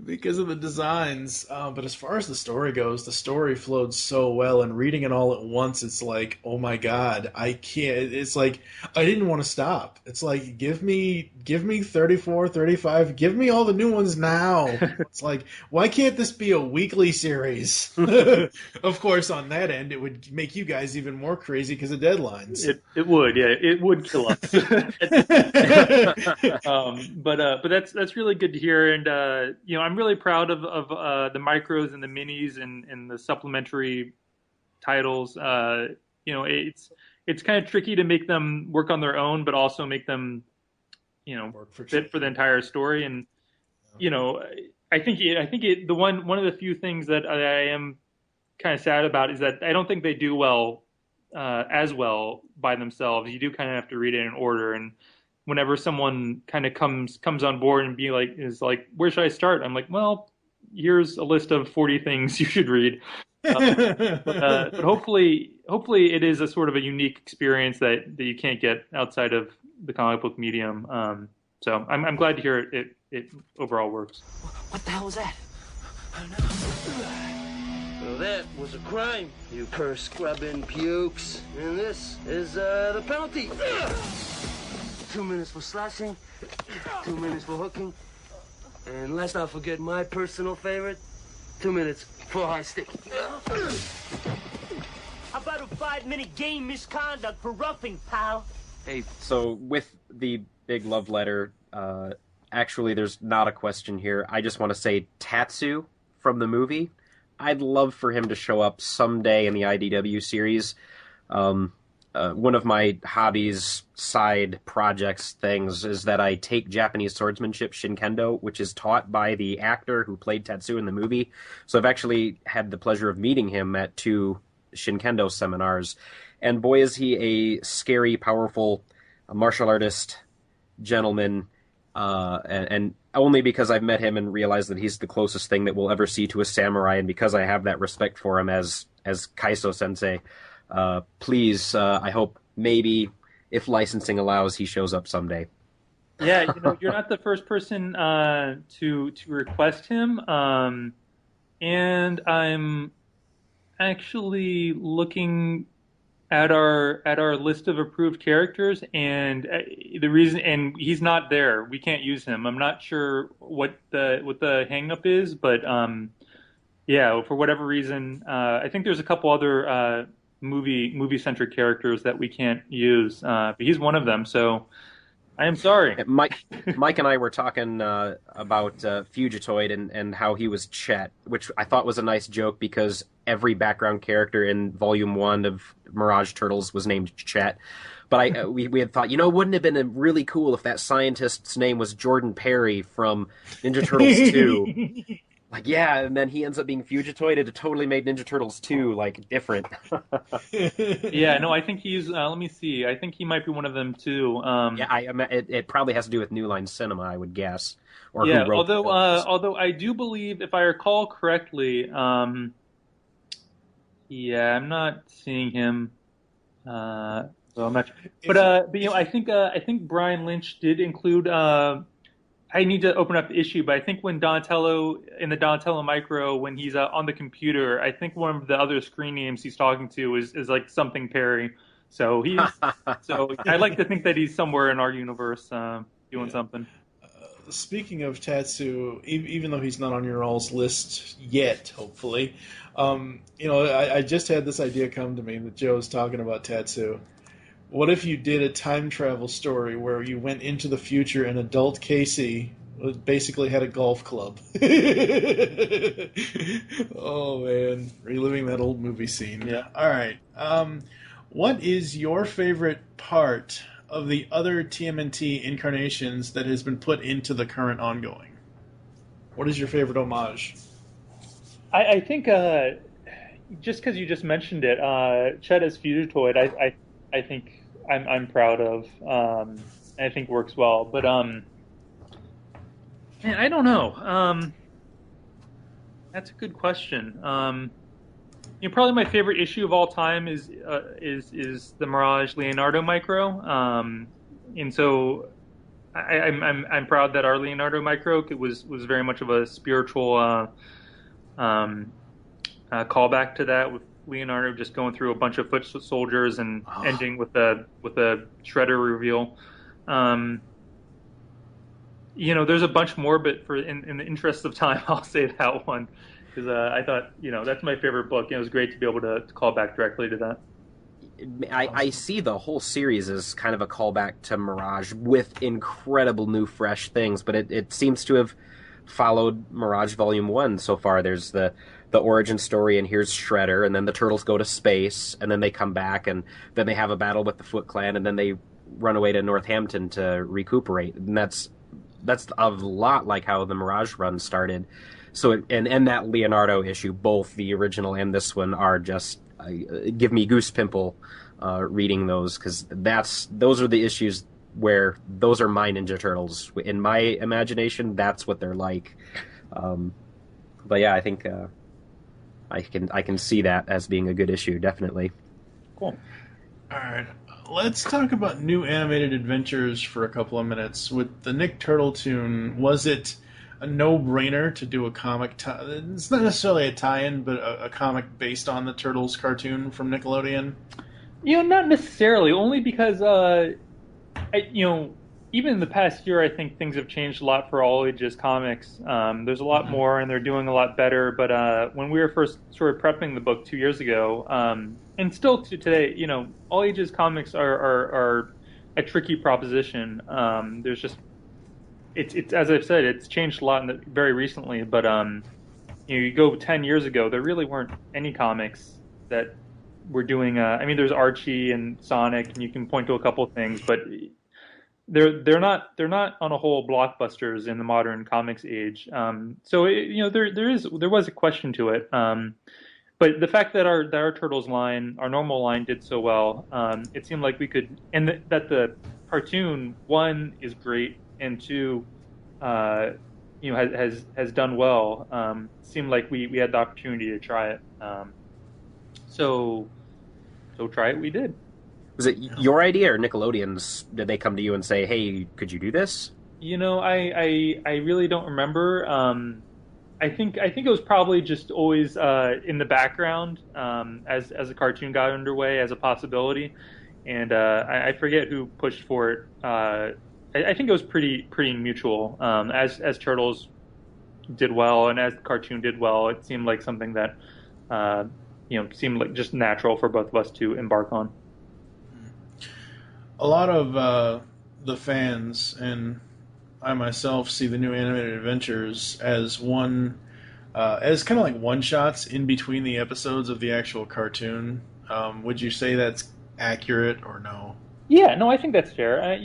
because of the designs. But as far as the story goes, the story flowed so well, and reading it all at once, it's like, oh my god, I can't. It's like I didn't want to stop. It's like give me 34, 35, give me all the new ones now. It's like, why can't this be a weekly series? Of course, on that end, it would make you guys even more crazy because of deadlines. It would, yeah. It would kill us. But that's really good to hear, and I'm really proud of the micros and the minis and the supplementary titles. It's kind of tricky to make them work on their own, but also make them fit for the entire story. And I think one of the few things that I am kind of sad about is that I don't think they do as well by themselves. You do kind of have to read it in order, and whenever someone kind of comes on board and is like, where should I start? I'm like, well, here's a list of 40 things you should read. But hopefully it is a sort of a unique experience that you can't get outside of the comic book medium. So I'm glad to hear it overall works. What the hell was that? Well, that was a crime, you purse-scrubbing pukes. And this is the penalty. 2 minutes for slashing, 2 minutes for hooking, and let's not forget my personal favorite, 2 minutes for high stick. How about a 5-minute game misconduct for roughing, pal? Hey, so with the big love letter, actually there's not a question here. I just want to say Tatsu from the movie. I'd love for him to show up someday in the IDW series. One of my hobbies, side projects, things, is that I take Japanese swordsmanship Shinkendo, which is taught by the actor who played Tatsu in the movie. So I've actually had the pleasure of meeting him at 2 Shinkendo seminars. And boy, is he a scary, powerful martial artist gentleman. And only because I've met him and realized that he's the closest thing that we'll ever see to a samurai, and because I have that respect for him as Kaiso Sensei. Please, I hope maybe, if licensing allows, he shows up someday. Yeah, you're not the first person to request him, and I'm actually looking at our list of approved characters, and the reason, and he's not there. We can't use him. I'm not sure what the hang up is, but yeah, for whatever reason, I think there's a couple other movie centric characters that we can't use, but he's one of them. So I am sorry. Mike and I were talking about Fugitoid and how he was Chet, which I thought was a nice joke because every background character in Volume 1 of Mirage Turtles was named Chet. But we had thought, wouldn't it have been really cool if that scientist's name was Jordan Perry from Ninja Turtles 2? Like, yeah, and then he ends up being Fugitoid. It totally made Ninja Turtles 2, like, different. Yeah, no, I think he's. Let me see. I think he might be one of them too. Yeah, it probably has to do with New Line Cinema, I would guess, or who Yeah, wrote the films. although I do believe, if I recall correctly, yeah, I'm not seeing him. So I'm not sure. But I think Brian Lynch did include. I need to open up the issue, but I think when Donatello in the Donatello Micro, when he's on the computer, I think one of the other screen names he's talking to is like something Perry. So he's so I like to think that he's somewhere in our universe doing something. Speaking of Tatsu, even though he's not on your all's list yet, hopefully, I just had this idea come to me that Joe's talking about Tatsu. What if you did a time travel story where you went into the future and adult Casey basically had a golf club? Oh, man. Reliving that old movie scene. Yeah. All right. What is your favorite part of the other TMNT incarnations that has been put into the current ongoing? What is your favorite homage? I think just because you just mentioned it, Chet as Fugitoid, I think I'm proud of. I think works well, but man, I don't know. That's a good question. Probably my favorite issue of all time is the Mirage Leonardo Micro, and so I'm proud that our Leonardo Micro was very much of a spiritual callback to that, with Leonardo just going through a bunch of foot soldiers and ending with a Shredder reveal. There's a bunch more, but in the interest of time, I'll say that one, because I thought that's my favorite book. It was great to be able to call back directly to that. I see the whole series as kind of a callback to Mirage with incredible new fresh things, but it seems to have followed Mirage Volume 1 so far. There's the origin story, and here's Shredder, and then the Turtles go to space, and then they come back, and then they have a battle with the Foot Clan, and then they run away to Northampton to recuperate. And that's a lot like how the Mirage run started. So and that Leonardo issue, both the original and this one, are just give me goose pimple reading those, because those are the issues where those are my Ninja Turtles. In my imagination, that's what they're like. But yeah, I think I can see that as being a good issue, definitely. Cool. All right, let's talk about new animated adventures for a couple of minutes. With the Nick Turtle tune, was it a no-brainer to do a comic? It's not necessarily a tie-in, but a comic based on the Turtles cartoon from Nickelodeon. Not necessarily. Only because even in the past year, I think things have changed a lot for All Ages Comics. There's a lot more, and they're doing a lot better. But when we were first sort of prepping the book 2 years ago, and still to today, All Ages Comics are a tricky proposition. There's just it's as I've said, it's changed a lot very recently. But you go 10 years ago, there really weren't any comics that were doing. There's Archie and Sonic, and you can point to a couple of things, but they're not on a whole blockbusters in the modern comics age. So there was a question to it. But the fact that our Turtles line, our normal line, did so well, it seemed like we could, and that the cartoon, one, is great, and two, has done well. Seemed like we had the opportunity to try it. So try it. We did. Was it your idea or Nickelodeon's? Did they come to you and say, "Hey, could you do this"? I really don't remember. I think it was probably just always in the background as a cartoon got underway as a possibility, and I forget who pushed for it. I think it was pretty mutual. As Turtles did well and as the cartoon did well, it seemed like something that seemed like just natural for both of us to embark on. A lot of the fans and I myself see the new animated adventures as kind of like one shots in between the episodes of the actual cartoon. Would you say that's accurate or no? Yeah, no, I think that's fair.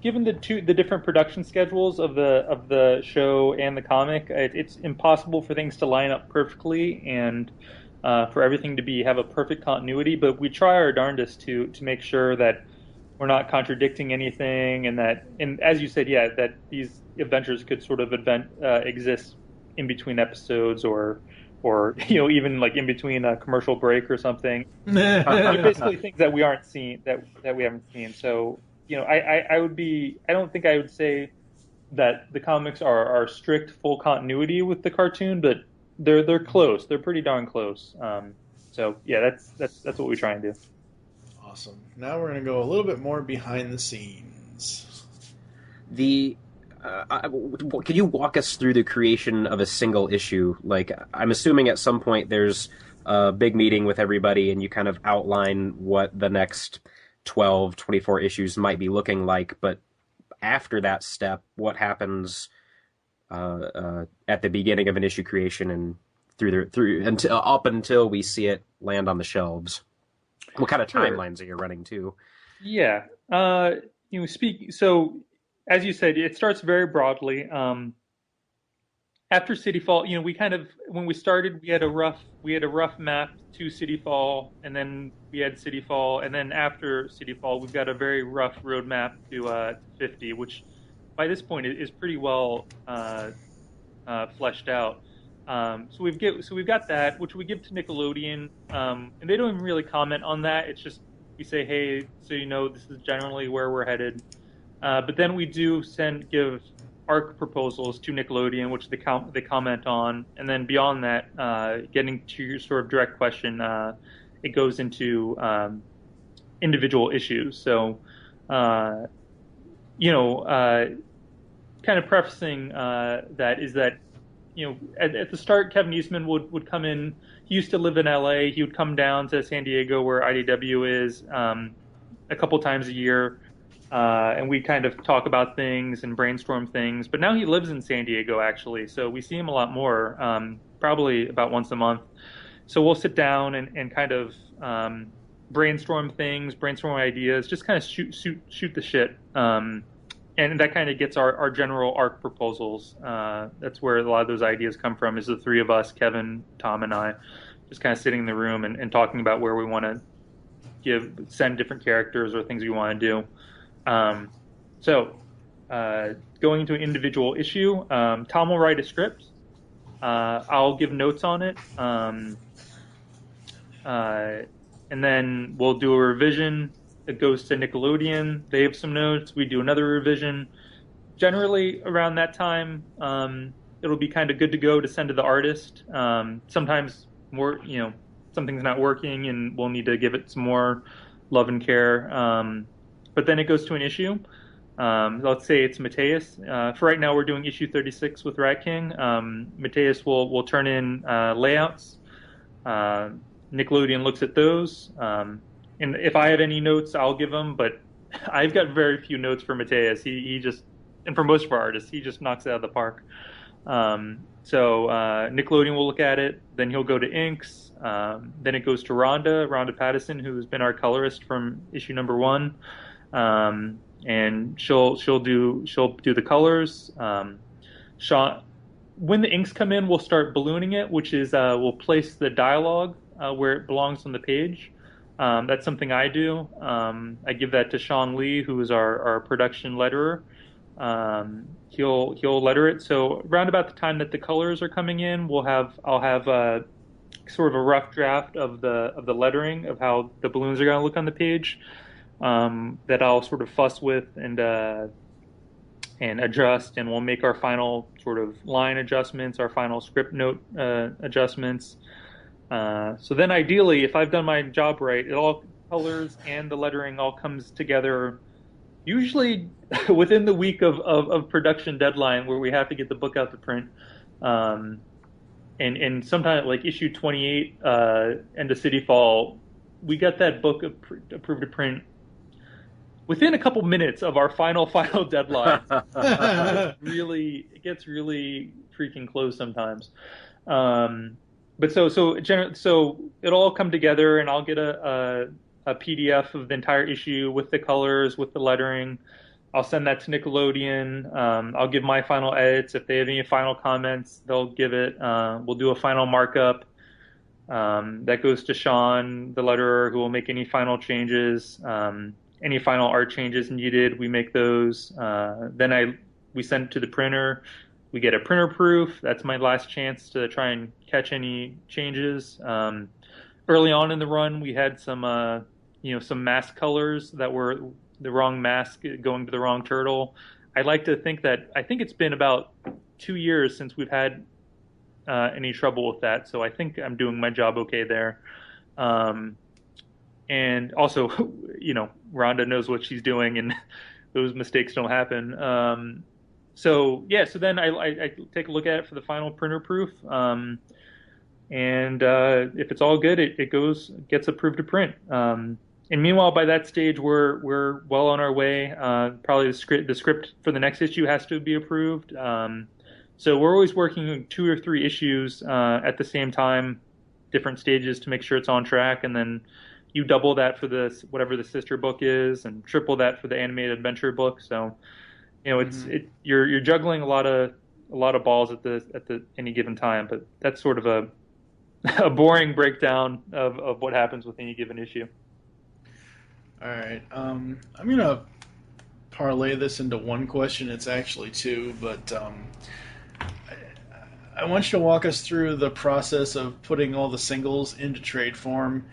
given the different production schedules of the show and the comic, it's impossible for things to line up perfectly and for everything to have a perfect continuity. But we try our darndest to make sure that we're not contradicting anything, and as you said, yeah, that these adventures could sort of exist in between episodes or even like in between a commercial break or something. Basically things that we aren't seen that we haven't seen. So I don't think I would say that the comics are strict full continuity with the cartoon, but they're close. They're pretty darn close. So yeah, that's what we try and do. Awesome. Now we're going to go a little bit more behind the scenes. Could you walk us through the creation of a single issue? Like, I'm assuming at some point there's a big meeting with everybody and you kind of outline what the next 12, 24 issues might be looking like. But after that step, what happens at the beginning of an issue creation and up until we see it land on the shelves? What kind of timelines are you running to? Yeah. So as you said, it starts very broadly. After City Fall, when we started, we had a rough map to City Fall, and then we had City Fall, and then after City Fall, we've got a very rough roadmap to 50, which by this point is pretty well fleshed out. So we've got that, which we give to Nickelodeon, and they don't even really comment on that. It's just we say, hey, so this is generally where we're headed. But then we do give arc proposals to Nickelodeon, which they comment on, and then beyond that, getting to your sort of direct question, it goes into individual issues. So, kind of prefacing that is that at the start, Kevin Eastman would come in. He used to live in LA. He would come down to San Diego, where IDW is, a couple times a year. And we kind of talk about things and brainstorm things. But now he lives in San Diego, actually, so we see him a lot more, probably about once a month. So we'll sit down and kind of brainstorm ideas, just kind of shoot the shit. And that kind of gets our general arc proposals. That's where a lot of those ideas come from, is the three of us, Kevin, Tom, and I, just kind of sitting in the room and talking about where we want to send different characters or things we want to do. So going into an individual issue, Tom will write a script. I'll give notes on it. And then we'll do a revision. It goes to Nickelodeon. They have some notes. We do another revision. Generally around that time, it'll be kind of good to go to send to the artist. Sometimes something's not working and we'll need to give it some more love and care. But then it goes to an issue. Let's say it's Mateus. For right now, we're doing issue 36 with Rat King. Mateus will turn in layouts. Nickelodeon looks at those. And if I have any notes, I'll give them. But I've got very few notes for Mateus. He just, and for most of our artists, he just knocks it out of the park. So Nickelodeon will look at it. Then he'll go to inks. Then it goes to Rhonda Pattison, who's been our colorist from issue number 1. And she'll do the colors. Sean, when the inks come in, we'll start ballooning it, which is we'll place the dialogue where it belongs on the page. That's something I do. I give that to Sean Lee, who is our production letterer. He'll letter it. So around about the time that the colors are coming in, I'll have sort of a rough draft of the lettering of how the balloons are going to look on the page. That I'll sort of fuss with and adjust, and we'll make our final sort of line adjustments, our final script note adjustments. So then ideally, if I've done my job right, it all colors and the lettering all comes together usually within the week of production deadline, where we have to get the book out to print. And sometimes, like issue 28, end of City Fall, we got that book approved to print within a couple minutes of our final deadline. It gets really freaking close sometimes. But so it'll all come together, and I'll get a PDF of the entire issue with the colors, with the lettering. I'll send that to Nickelodeon. I'll give my final edits. If they have any final comments, they'll give it. We'll do a final markup. That goes to Sean, the letterer, who will make any final changes. Any final art changes needed, we make those. Then we send it to the printer. We get a printer proof. That's my last chance to try and catch any changes. Early on in the run, we had some mask colors that were the wrong mask going to the wrong turtle. I like to think that I think it's been about 2 years since we've had any trouble with that. So I think I'm doing my job okay there. And also, Rhonda knows what she's doing, and those mistakes don't happen. So then I take a look at it for the final printer proof. And if it's all good, it gets approved to print. And meanwhile, by that stage, we're well on our way. Probably the script for the next issue has to be approved. So we're always working on 2 or 3 issues at the same time, different stages to make sure it's on track, and then you double that for whatever the sister book is, and triple that for the animated adventure book. So, you're juggling a lot of balls at any given time. But that's sort of a boring breakdown of what happens with any given issue. All right. I'm gonna parlay this into one question. It's actually 2, but I want you to walk us through the process of putting all the singles into trade form.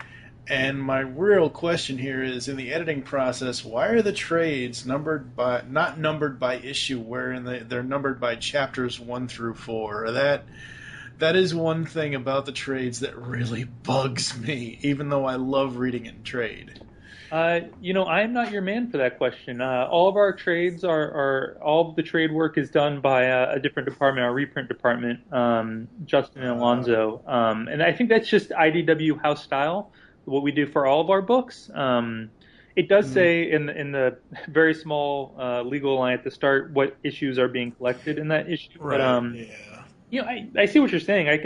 And my real question here is, in the editing process, why are the trades not numbered by issue, wherein they're numbered by chapters 1 through 4? That is one thing about the trades that really bugs me, even though I love reading it in trade. I'm not your man for that question. All of our trades all of the trade work is done by a different department, our reprint department, Justin and Alonzo. And I think that's just IDW house style, what we do for all of our books. It does say in the very small legal line at the start what issues are being collected in that issue. Right. But I see what you're saying. I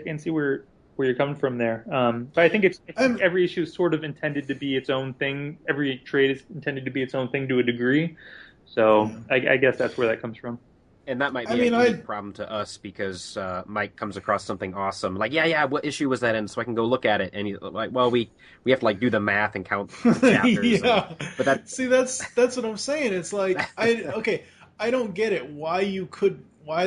can see where you're coming from there. But I think every issue is sort of intended to be its own thing. Every trade is intended to be its own thing to a degree. So I guess that's where that comes from. And that might be a problem to us because Mike comes across something awesome. Like, what issue was that in? So I can go look at it. And he's like, well, we have to do the math and count the chapters. But that's what I'm saying. It's like, I don't get it. Why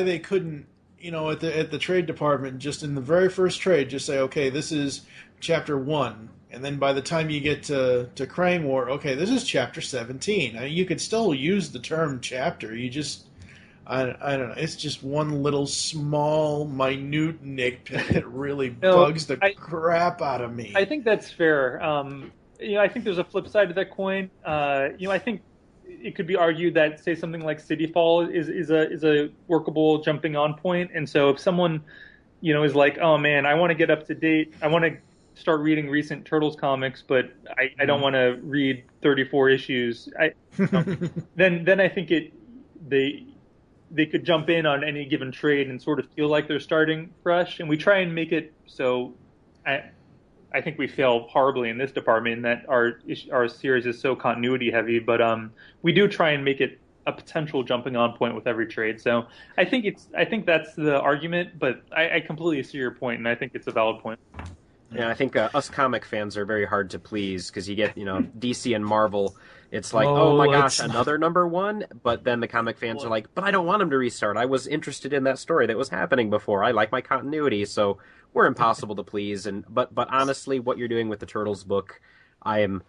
they couldn't, at the trade department, just in the very first trade, just say, okay, this is chapter 1. And then by the time you get to Krang War, okay, this is chapter 17. I mean, you could still use the term chapter. You just... I don't know. It's just one little small, minute nitpick that really bugs the crap out of me. I think that's fair. I think there's a flip side to that coin. I think it could be argued that, say, something like City Fall is a workable jumping on point. And so if someone, is like, oh man, I want to get up to date. I want to start reading recent Turtles comics, but I don't want to read 34 issues. Then I think they could jump in on any given trade and sort of feel like they're starting fresh. And we try and make it so. I think we fail horribly in this department in that our series is so continuity heavy. But we do try and make it a potential jumping on point with every trade. So I think that's the argument. But I completely see your point, and I think it's a valid point. Yeah, I think us comic fans are very hard to please because you get DC and Marvel. It's like, oh my gosh, another number 1? But then the comic fans are like, but I don't want him to restart. I was interested in that story that was happening before. I like my continuity, so we're impossible to please. But honestly, what you're doing with the Turtles book, I'm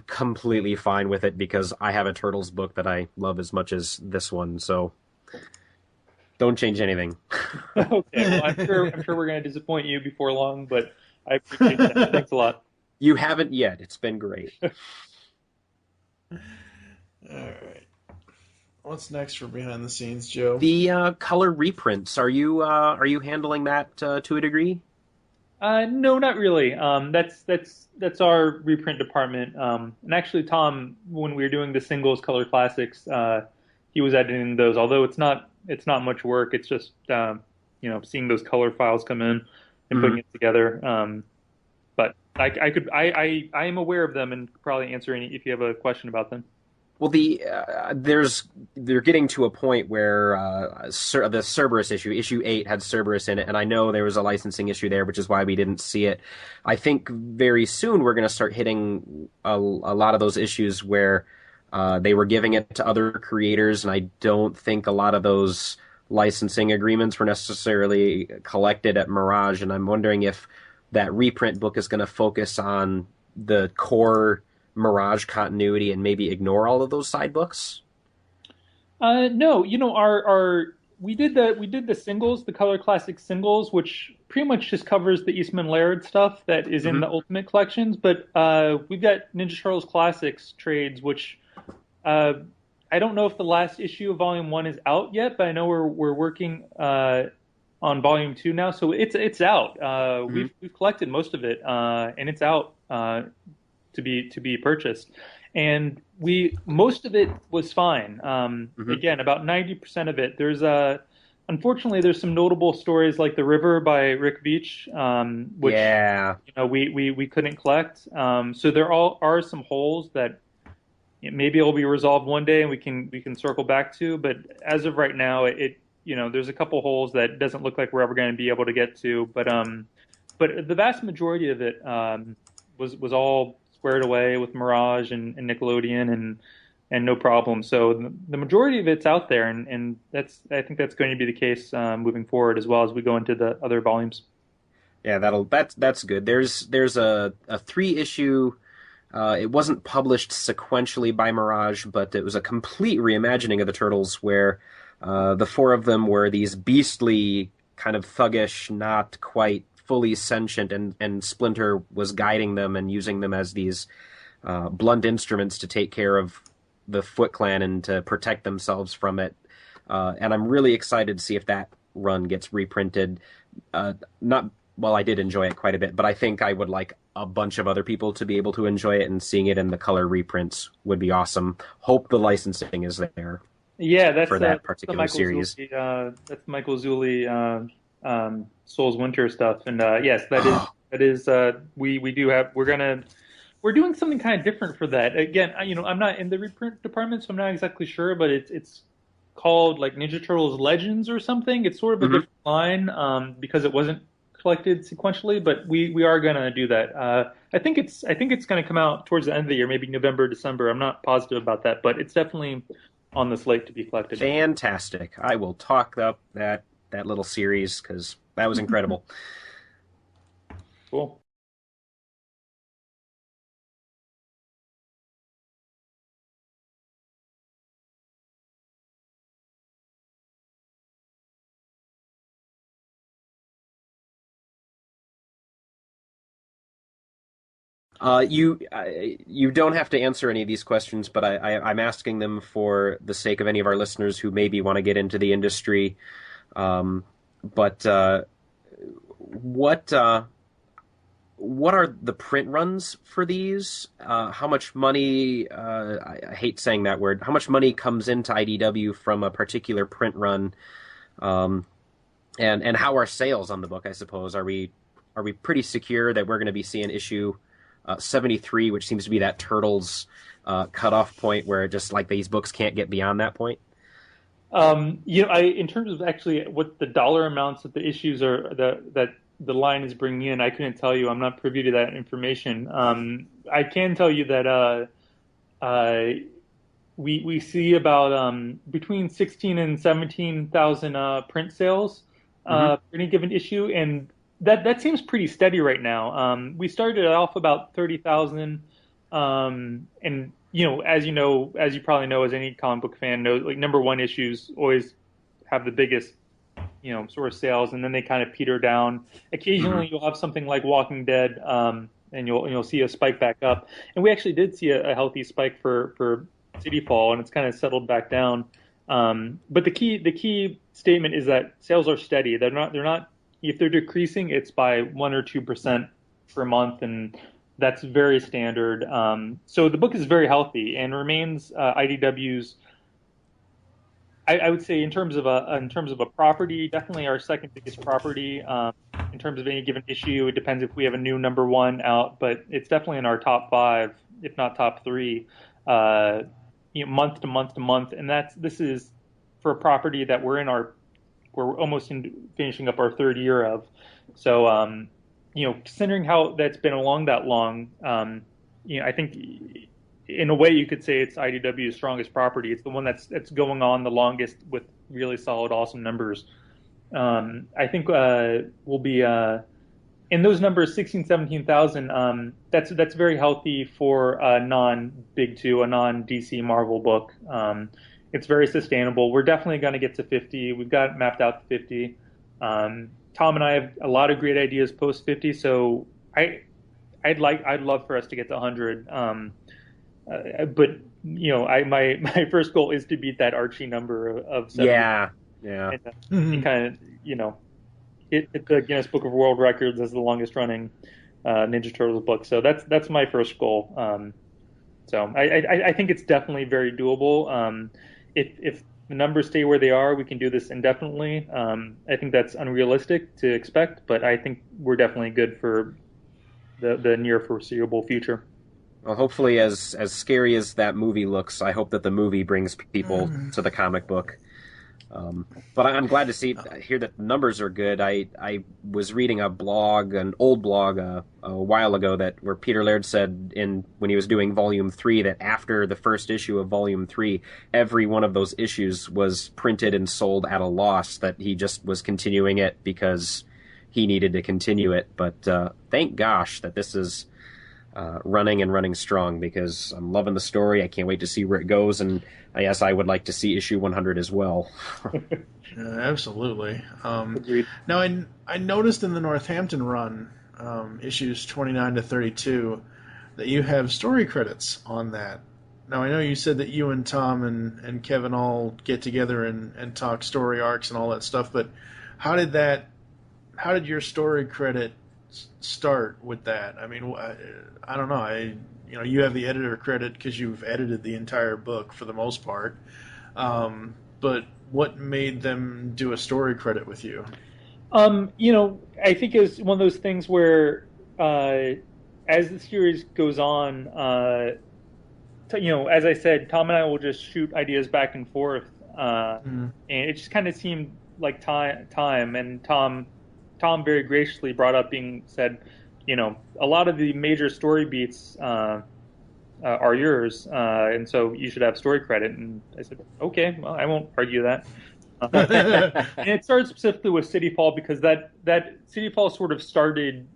completely fine with it because I have a Turtles book that I love as much as this one. So don't change anything. Okay, well, I'm sure we're going to disappoint you before long, but I appreciate that. Thanks a lot. You haven't yet. It's been great. All right. What's next for behind the scenes, Joe? The color reprints. Are you handling that to a degree? No, not really. That's our reprint department. And actually, Tom, when we were doing the singles color classics, he was editing those. Although it's not much work. It's just seeing those color files come in and putting it together. But I am aware of them and could probably answer any if you have a question about them. Well, they're getting to a point where the Cerberus issue 8 had Cerberus in it, and I know there was a licensing issue there, which is why we didn't see it. I think very soon we're going to start hitting a lot of those issues where they were giving it to other creators, and I don't think a lot of those licensing agreements were necessarily collected at Mirage, and I'm wondering if that reprint book is going to focus on the core Mirage continuity and maybe ignore all of those side books? No, our we did the singles, the Color Classic singles, which pretty much just covers the Eastman Laird stuff that is in the Ultimate collections. But we've got Ninja Turtles Classics trades, which I don't know if the last issue of Volume 1 is out yet, but I know we're working on Volume 2 now, so it's out. We've collected most of it, and it's out to be purchased. And most of it was fine. Again, about 90% of it. Unfortunately, there's some notable stories like The River by Rick Beach, which we couldn't collect. So there are some holes that maybe it'll be resolved one day and we can circle back to. But as of right now, there's a couple holes that doesn't look like we're ever going to be able to get to. But the vast majority of it was all squared away with Mirage and Nickelodeon and no problem. So the majority of it's out there, and I think that's going to be the case moving forward as well as we go into the other volumes. Yeah, that's good. There's a 3-issue. It wasn't published sequentially by Mirage, but it was a complete reimagining of the Turtles, where the 4 of them were these beastly, kind of thuggish, not quite fully sentient, and Splinter was guiding them and using them as these blunt instruments to take care of the Foot Clan and to protect themselves from it. And I'm really excited to see if that run gets reprinted. I did enjoy it quite a bit, but I think I would like a bunch of other people to be able to enjoy it, and seeing it in the color reprints would be awesome. Hope the licensing is there. Yeah, that's for that particular series. That's Michael Zulli, Soul's Winter stuff, and yes, that is we're doing something kind of different for that. Again, I'm not in the reprint department, so I'm not exactly sure, but it's called like Ninja Turtles Legends or something. It's sort of a different line because it wasn't collected sequentially, but we are going to do that. I think it's going to come out towards the end of the year, maybe November, December. I'm not positive about that, but it's definitely on the slate to be collected. Fantastic! I will talk up that little series because that was incredible. Cool. You don't have to answer any of these questions, but I'm asking them for the sake of any of our listeners who maybe want to get into the industry. What are the print runs for these? How much money? I hate saying that word. How much money comes into IDW from a particular print run? And how are sales on the book? I suppose are we pretty secure that we're going to be seeing issue 73, which seems to be that Turtles cutoff point where just like these books can't get beyond that point? In terms of actually what the dollar amounts that the issues are that the line is bringing in, I couldn't tell you. I'm not privy to that information. I can tell you that we see about between 16 and 17,000 print sales for any given issue, and that seems pretty steady right now. We started off about 30,000, and as you probably know, as any comic book fan knows, like number one issues always have the biggest, sort of sales, and then they kind of peter down. Occasionally, you'll have something like Walking Dead, and you'll see a spike back up. And we actually did see a healthy spike for City Fall, and it's kind of settled back down. But the key statement is that sales are steady. They're not. If they're decreasing, it's by 1 or 2% per month, and that's very standard. So the book is very healthy and remains IDW's. I would say in terms of a property, definitely our second biggest property. In terms of any given issue, it depends if we have a new number one out, but it's definitely in our top 5, if not top 3. month to month to month, and this is for a property that we're almost finishing up our third year of. So, considering how that's been along that long, I think in a way you could say it's IDW's strongest property. It's the one that's going on the longest with really solid, awesome numbers. I think we'll be in those numbers, 16, 17,000. That's very healthy for a non-Big Two, a non-DC Marvel book. It's very sustainable. We're definitely going to get to 50. We've got it mapped out to 50. Tom and I have a lot of great ideas post 50, so I'd love for us to get to 100. But my first goal is to beat that Archie number of 70. Yeah. And kind of hit the Guinness Book of World Records as the longest running Ninja Turtles book. So that's my first goal. So I think it's definitely very doable. If the numbers stay where they are, we can do this indefinitely. I think that's unrealistic to expect, but I think we're definitely good for the near foreseeable future. Well, hopefully, as scary as that movie looks, I hope that the movie brings people to the comic book. But I'm glad to hear that the numbers are good. I was reading an old blog a while ago where Peter Laird said when he was doing Volume 3 that after the first issue of Volume 3, every one of those issues was printed and sold at a loss, that he just was continuing it because he needed to continue it. But thank gosh that this is running strong, because I'm loving the story. I can't wait to see where it goes, and yes, I would like to see issue 100 as well. Absolutely. Now, I noticed in the Northampton run, issues 29 to 32, that you have story credits on that. Now, I know you said that you and Tom and Kevin all get together and talk story arcs and all that stuff, but how did your story credit start with that? I mean, I don't know. You have the editor credit because you've edited the entire book for the most part. But what made them do a story credit with you? I think it's one of those things where, as the series goes on, as I said, Tom and I will just shoot ideas back and forth, and it just kind of seemed like time. And Tom very graciously brought up said, a lot of the major story beats are yours, and so you should have story credit. And I said, okay, well, I won't argue that. And it started specifically with City Fall, because that City Fall sort of started,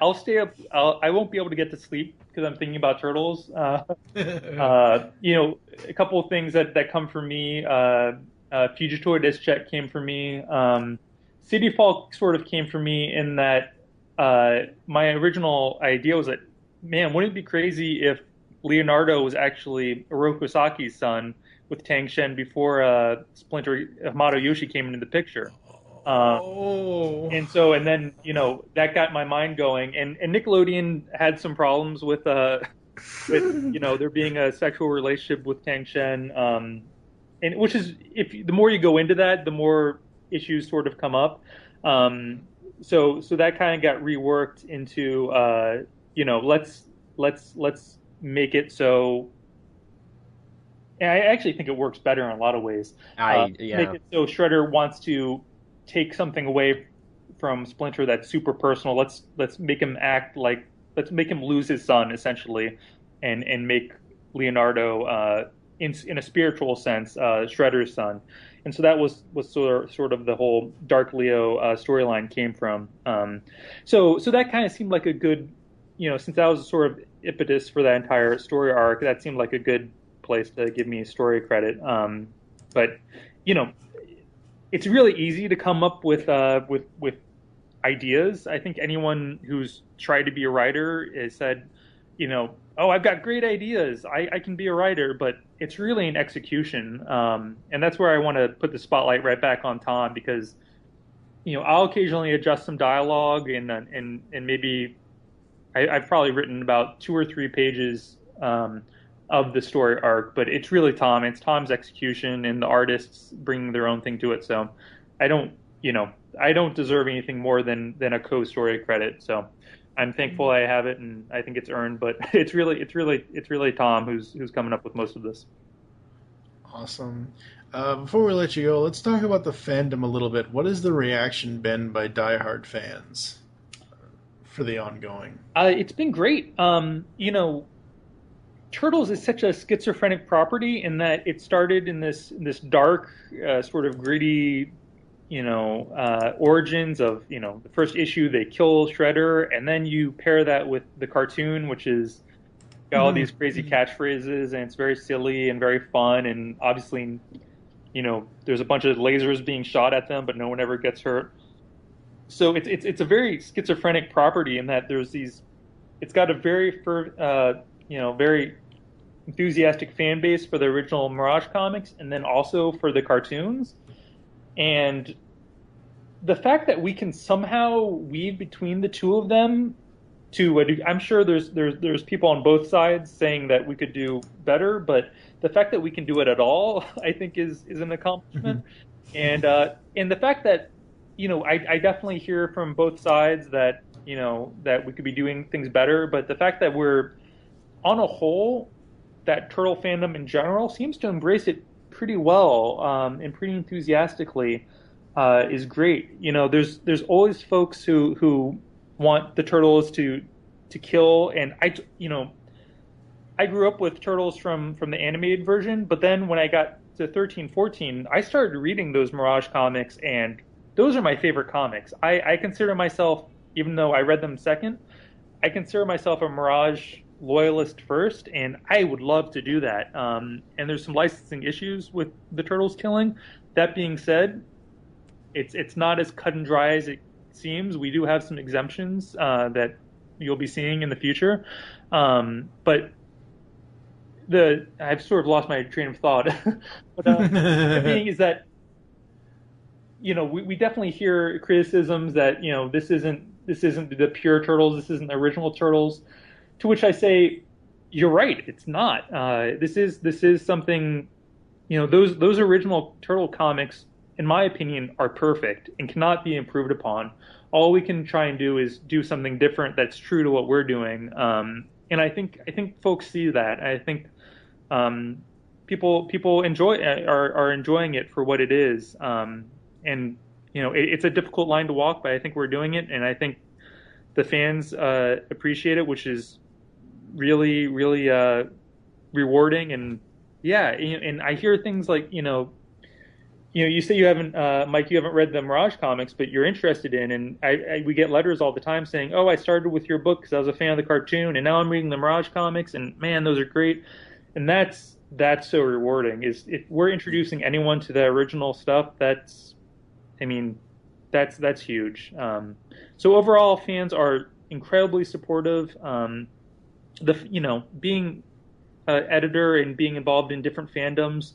I'll stay up, I won't be able to get to sleep because I'm thinking about Turtles. A couple of things that come from me, Fugitoid Ischek came from me. City Fall sort of came from me in that my original idea was that, man, wouldn't it be crazy if Leonardo was actually Oroku Saki's son with Tang Shen before Splinter Hamato Yoshi came into the picture. And then that got my mind going, and Nickelodeon had some problems with there being a sexual relationship with Tang Shen, and which is, the more you go into that, the more issues sort of come up. So that kind of got reworked into let's make it so. And I actually think it works better in a lot of ways. Make it so Shredder wants to take something away from Splinter that's super personal. Let's make him let's make him lose his son, essentially, and make Leonardo in a spiritual sense Shredder's son. And so that was sort of the whole Dark Leo storyline came from. So that kind of seemed like a good, since that was sort of impetus for that entire story arc, that seemed like a good place to give me story credit. But it's really easy to come up with ideas. I think anyone who's tried to be a writer has said, oh, I've got great ideas, I can be a writer, but it's really an execution. And that's where I want to put the spotlight right back on Tom, because I'll occasionally adjust some dialogue, and maybe I've probably written about 2 or 3 pages of the story arc, but it's really Tom. It's Tom's execution and the artists bringing their own thing to it. So I don't deserve anything more than a co-story credit. So I'm thankful I have it, and I think it's earned. But it's really Tom who's coming up with most of this. Awesome. Before we let you go, let's talk about the fandom a little bit. What has the reaction been by diehard fans for the ongoing? It's been great. Turtles is such a schizophrenic property in that it started in this dark, sort of gritty, origins of, the first issue they kill Shredder, and then you pair that with the cartoon, which is got all these crazy catchphrases, and it's very silly and very fun, and obviously, there's a bunch of lasers being shot at them, but no one ever gets hurt. So it's a very schizophrenic property in that it's got a very very enthusiastic fan base for the original Mirage comics, and then also for the cartoons. And the fact that we can somehow weave between the two of them I'm sure there's people on both sides saying that we could do better, but the fact that we can do it at all, I think, is an accomplishment. And the fact that I definitely hear from both sides that that we could be doing things better, but the fact that we're on a whole, that turtle fandom in general seems to embrace it pretty well and pretty enthusiastically is great. There's always folks who want the turtles to kill, and I grew up with turtles from the animated version, but then when I got to 13, 14, I started reading those Mirage comics, and those are my favorite comics. I consider myself, even though I read them second, I consider myself a Mirage loyalist first, and I would love to do that. And there's some licensing issues with the turtles killing. That being said, it's not as cut and dry as it seems. We do have some exemptions that you'll be seeing in the future, but I've sort of lost my train of thought. But the thing is that we definitely hear criticisms that this isn't the pure turtles, this isn't the original turtles. To which I say, you're right, it's not. This is something. Those original turtle comics, in my opinion, are perfect and cannot be improved upon. All we can try and do is do something different that's true to what we're doing. And I think folks see that. I think people are enjoying it for what it is. And it's a difficult line to walk, but I think we're doing it, and I think the fans appreciate it, which is really, really rewarding. And yeah, and I hear things like you say you haven't, Mike, you haven't read the Mirage comics, but you're interested in, and we get letters all the time saying, oh, I started with your book because I was a fan of the cartoon, and now I'm reading the Mirage comics, and man, those are great. And that's so rewarding. If we're introducing anyone to the original stuff, that's huge. So overall, fans are incredibly supportive. Being an editor and being involved in different fandoms,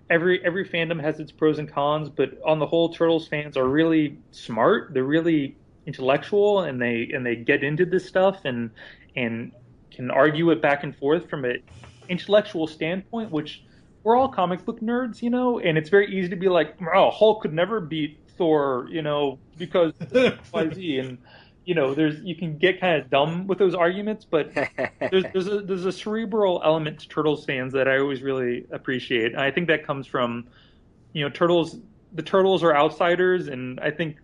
every fandom has its pros and cons, but on the whole, Turtles fans are really smart. They're really intellectual, and they get into this stuff and can argue it back and forth from an intellectual standpoint, which we're all comic book nerds, and it's very easy to be like, oh, Hulk could never beat Thor, because YZ, and you can get kind of dumb with those arguments, but there's a cerebral element to Turtles fans that I always really appreciate. And I think that comes from, Turtles. The Turtles are outsiders, and I think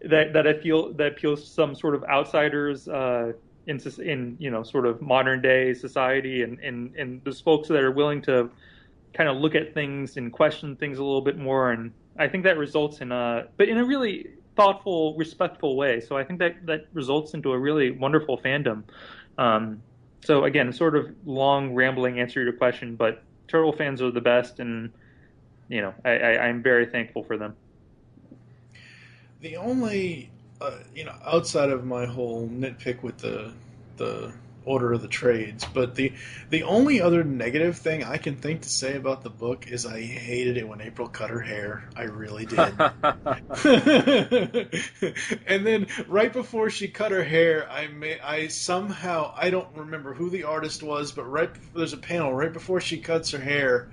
that appeals to some sort of outsiders in sort of modern day society, and those folks that are willing to kind of look at things and question things a little bit more. And I think that results but in a really thoughtful, respectful way. So I think that results into a really wonderful fandom. So again, sort of long, rambling answer to your question, but Turtle fans are the best, and I'm very thankful for them. The only, outside of my whole nitpick with the order of the trades, but the only other negative thing I can think to say about the book is I hated it when April cut her hair. I really did. And then right before she cut her hair, I somehow, I don't remember who the artist was, but there's a panel right before she cuts her hair,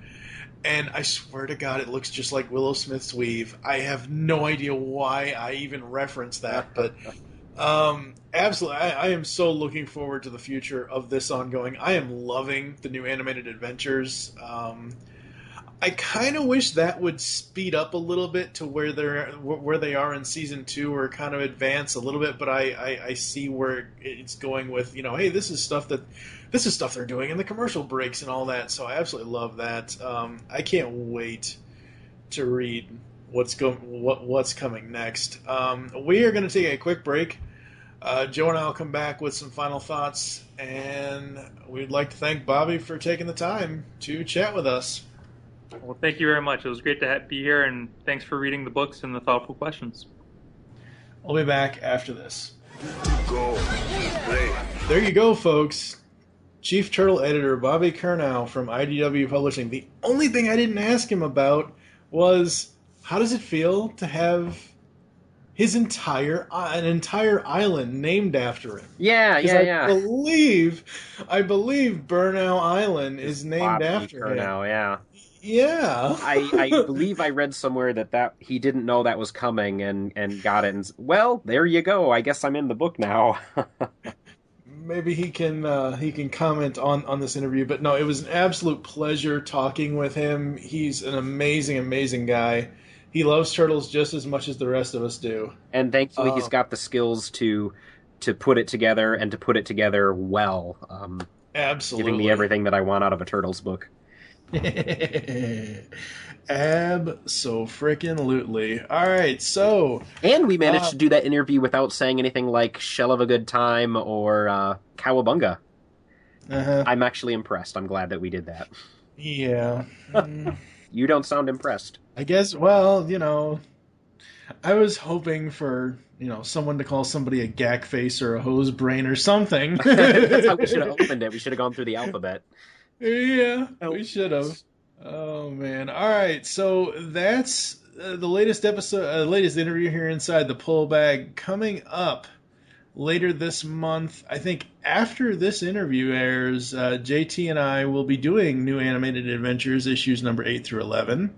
and I swear to God, it looks just like Willow Smith's weave. I have no idea why I even referenced that, but Absolutely. I am so looking forward to the future of this ongoing. I am loving the new animated adventures. I kind of wish that would speed up a little bit to where they are in season 2, or kind of advance a little bit. But I see where it's going with, hey, this is stuff they're doing in the commercial breaks and all that. So I absolutely love that. I can't wait to read what's coming next. We are going to take a quick break. Joe and I will come back with some final thoughts, and we'd like to thank Bobby for taking the time to chat with us. Well, thank you very much. It was great to be here, and thanks for reading the books and the thoughtful questions. I'll be back after this. There you go, folks. Chief Turtle Editor Bobby Curnow from IDW Publishing. The only thing I didn't ask him about was, how does it feel to have an entire island named after him? Yeah. I believe Burnow Island is named Bobby after Curnow, him. yeah. Yeah. I believe I read somewhere that he didn't know that was coming and got it. And, well, there you go. I guess I'm in the book now. Maybe he can comment on this interview. But no, it was an absolute pleasure talking with him. He's an amazing, amazing guy. He loves turtles just as much as the rest of us do. And thankfully he's got the skills to put it together, and to put it together well. Absolutely. Giving me everything that I want out of a Turtles book. Abso-frickin-lutely. All right, so... And we managed to do that interview without saying anything like shell of a good time or cowabunga. I'm actually impressed. I'm glad that we did that. Yeah. You don't sound impressed. I guess, well, I was hoping for, someone to call somebody a gack face or a hose brain or something. That's how we should have opened it. We should have gone through the alphabet. Yeah, we should have. Oh, man. All right, so that's the latest episode, latest interview here inside the Pull Bag. Coming up later this month, I think after this interview airs, JT and I will be doing New Animated Adventures, issues number 8 through 11.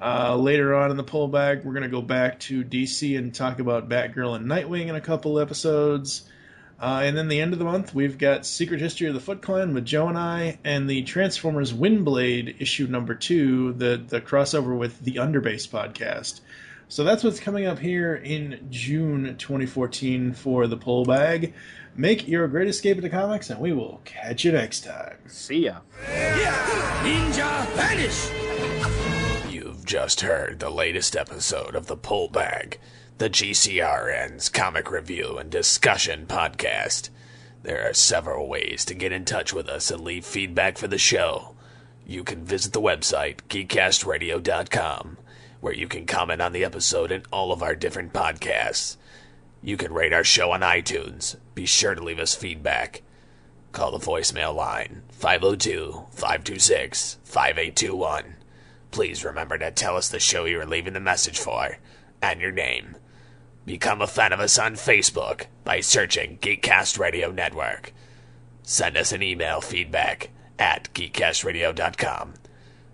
Later on in the Pull Bag, we're going to go back to DC and talk about Batgirl and Nightwing in a couple episodes. And then the end of the month, we've got Secret History of the Foot Clan with Joe and I, and the Transformers Windblade issue number 2, the crossover with the Underbase podcast. So that's what's coming up here in June 2014 for the Pull Bag. Make your great escape into comics, and we will catch you next time. See ya. Ninja vanish! You've just heard the latest episode of the Pull Bag, the GCRN's comic review and discussion podcast. There are several ways to get in touch with us and leave feedback for the show. You can visit the website, geekcastradio.com, where you can comment on the episode and all of our different podcasts. You can rate our show on iTunes. Be sure to leave us feedback. Call the voicemail line, 502-526-5821. Please remember to tell us the show you are leaving the message for, and your name. Become a fan of us on Facebook by searching Geekcast Radio Network. Send us an email feedback at geekcastradio.com.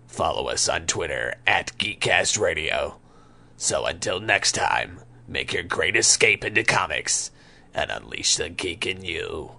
Follow us on Twitter at GeekCastRadio. So until next time, make your great escape into comics and unleash the geek in you.